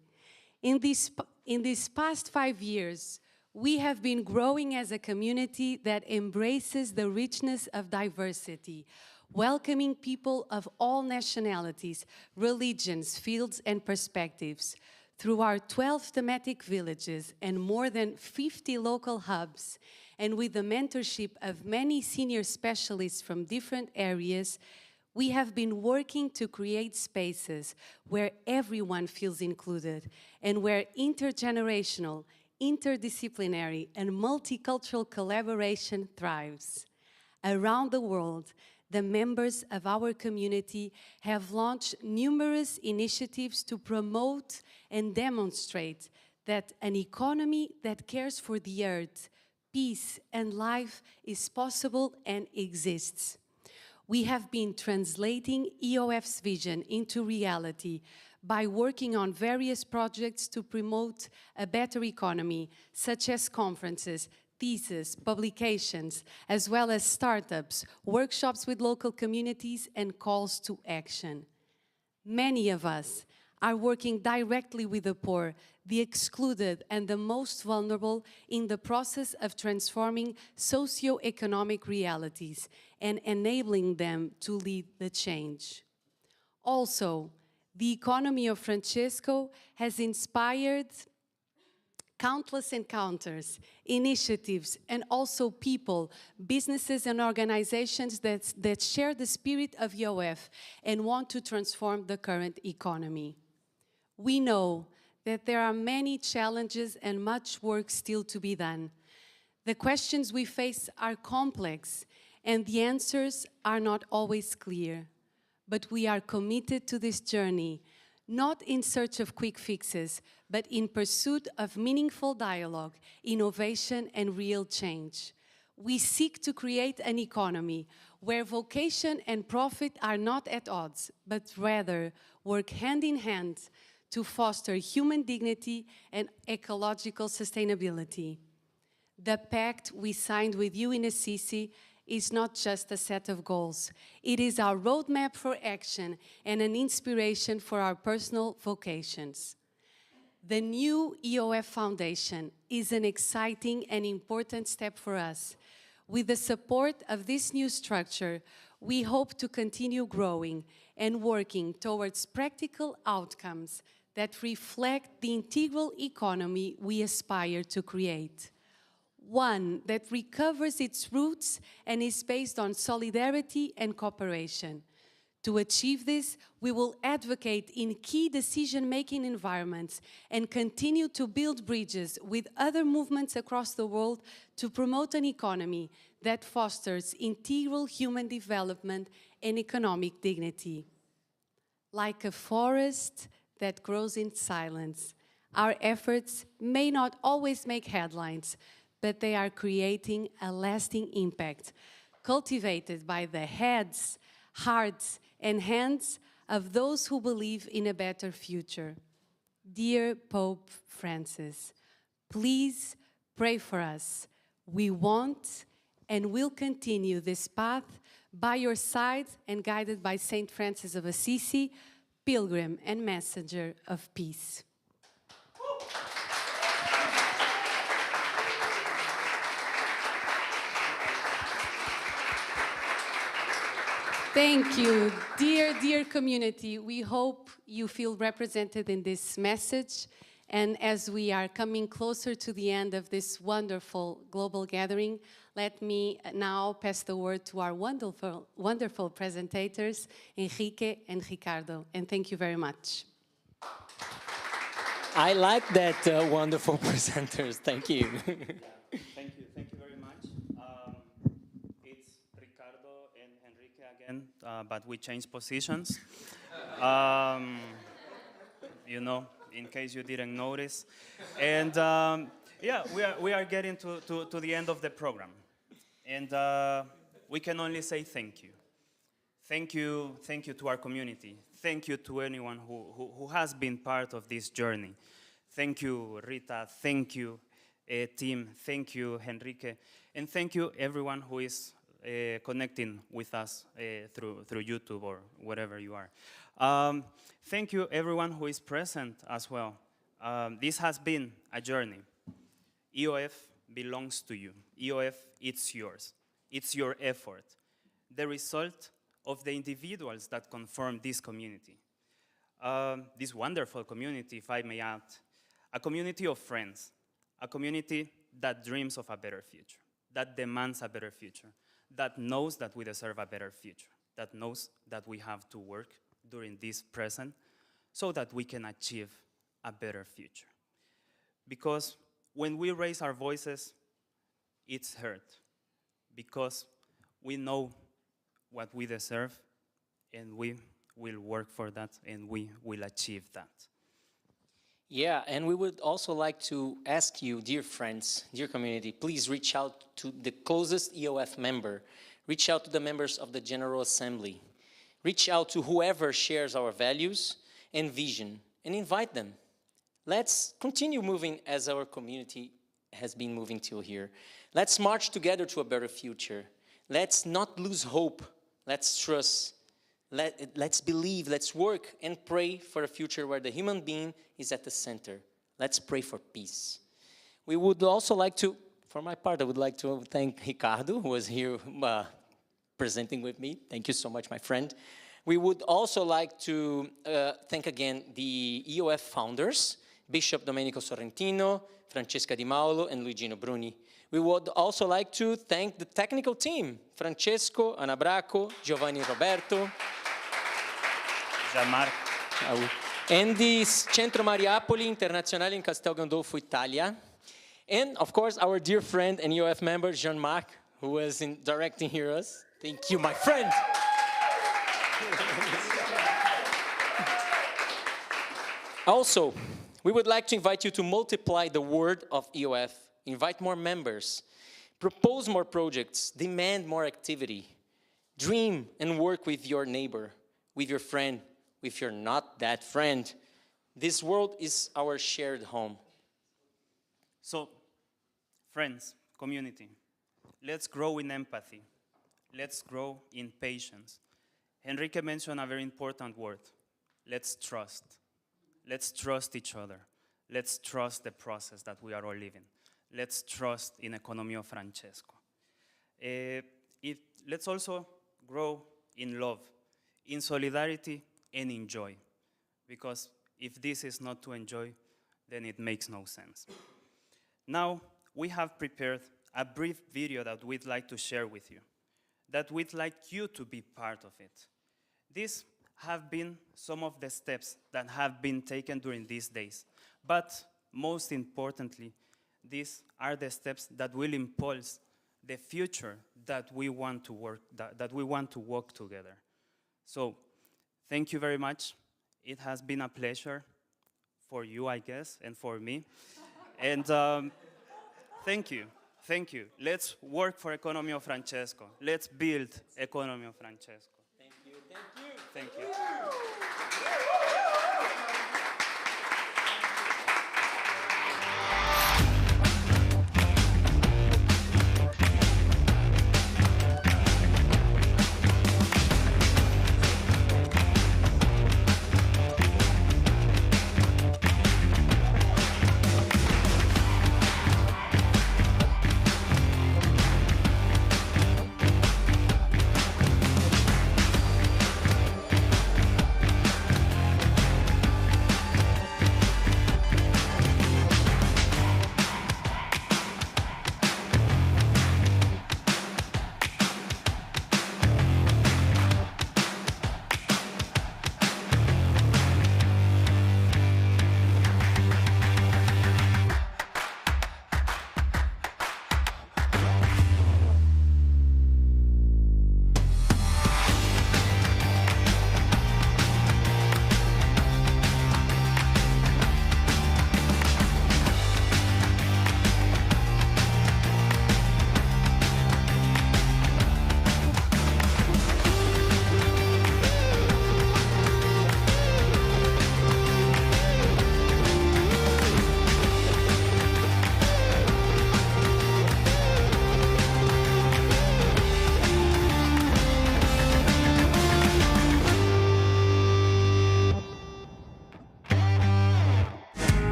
Speaker 4: In these past 5 years, we have been growing as a community that embraces the richness of diversity, welcoming people of all nationalities, religions, fields, and perspectives. Through our 12 thematic villages and more than 50 local hubs, and with the mentorship of many senior specialists from different areas, we have been working to create spaces where everyone feels included and where intergenerational, interdisciplinary, and multicultural collaboration thrives. Around the world, the members of our community have launched numerous initiatives to promote and demonstrate that an economy that cares for the earth, peace, and life is possible and exists. We have been translating EoF's vision into reality by working on various projects to promote a better economy, such as conferences, theses, publications, as well as startups, workshops with local communities, and calls to action. Many of us are working directly with the poor, the excluded, and the most vulnerable in the process of transforming socio-economic realities and enabling them to lead the change. Also, the economy of Francesco has inspired countless encounters, initiatives, and also people, businesses, and organizations that share the spirit of EoF and want to transform the current economy. We know that there are many challenges and much work still to be done. The questions we face are complex, and the answers are not always clear. But we are committed to this journey, not in search of quick fixes, but in pursuit of meaningful dialogue, innovation, and real change. We seek to create an economy where vocation and profit are not at odds, but rather work hand in hand to foster human dignity and ecological sustainability. The pact we signed with you in Assisi is not just a set of goals. It is our roadmap for action and an inspiration for our personal vocations. The new EoF Foundation is an exciting and important step for us. With the support of this new structure, we hope to continue growing and working towards practical outcomes that reflect the integral economy we aspire to create. One that recovers its roots and is based on solidarity and cooperation. To achieve this, we will advocate in key decision-making environments and continue to build bridges with other movements across the world to promote an economy that fosters integral human development and economic dignity. Like a forest that grows in silence, our efforts may not always make headlines, but they are creating a lasting impact, cultivated by the heads, hearts, and hands of those who believe in a better future. Dear Pope Francis, please pray for us. We want and will continue this path by your side and guided by Saint Francis of Assisi, pilgrim and messenger of peace. Thank you, dear community. We hope you feel represented in this message, And as we are coming closer to the end of this wonderful global gathering, let me now pass the word to our wonderful, wonderful presentators, Enrique and Ricardo. And thank you very much.
Speaker 7: I like that wonderful presenters. Thank you.
Speaker 3: Thank you very much. It's Ricardo and Enrique again, but we changed positions. You know, in case you didn't notice. And yeah, we are getting to the end of the program. And we can only say thank you. Thank you to our community. Thank you to anyone who has been part of this journey. Thank you, Rita. Thank you, team. Thank you, Enrique. And thank you, everyone who is connecting with us through YouTube or wherever you are. Thank you, everyone who is present as well. This has been a journey. EoF belongs to you. EoF, it's yours. It's your effort. The result of the individuals that conform this community. This wonderful community, if I may add, a community of friends, a community that dreams of a better future, that demands a better future, that knows that we deserve a better future, that knows that we have to work during this present so that we can achieve a better future. Because when we raise our voices, it's heard, because we know what we deserve, and we will work for that, and we will achieve that.
Speaker 7: Yeah, and we would also like to ask you, dear friends, dear community, please reach out to the closest EoF member, reach out to the members of the General Assembly, reach out to whoever shares our values and vision, and invite them. Let's continue moving as our community has been moving till here. Let's march together to a better future. Let's not lose hope. Let's trust. Let's believe. Let's work and pray for a future where the human being is at the center. Let's pray for peace. We would also like to, for my part, I would like to thank Ricardo, who was here presenting with me. Thank you so much, my friend. We would also like to thank again the EoF founders, Bishop Domenico Sorrentino, Francesca Di Maulo, and Luigino Bruni. We would also like to thank the technical team, Francesco, Ana Braco, Giovanni Roberto, and the Centro Mariapoli Internazionale in Castel Gandolfo, Italia. And of course, our dear friend and EoF member, Jean-Marc, who was directing here us. Thank you, my friend. Also, we would like to invite you to multiply the word of EoF, invite more members, propose more projects, demand more activity, dream and work with your neighbor, with your friend, if you're not that friend. This world is our shared home.
Speaker 3: So, friends, community, let's grow in empathy. Let's grow in patience. Enrique mentioned a very important word. Let's trust. Let's trust each other. Let's trust the process that we are all living. Let's trust in economy of Francesco. Let's also grow in love, in solidarity, and in joy. Because if this is not to enjoy, then it makes no sense. Now, we have prepared a brief video that we'd like to share with you, that we'd like you to be part of it. These have been some of the steps that have been taken during these days. But most importantly, these are the steps that will impulse the future that we want to work, that we want to walk together. So, thank you very much. It has been a pleasure for you, I guess, and for me. And thank you. Thank you. Let's work for economy of Francesco. Let's build economy of Francesco.
Speaker 7: Thank you. Thank you.
Speaker 3: Thank you.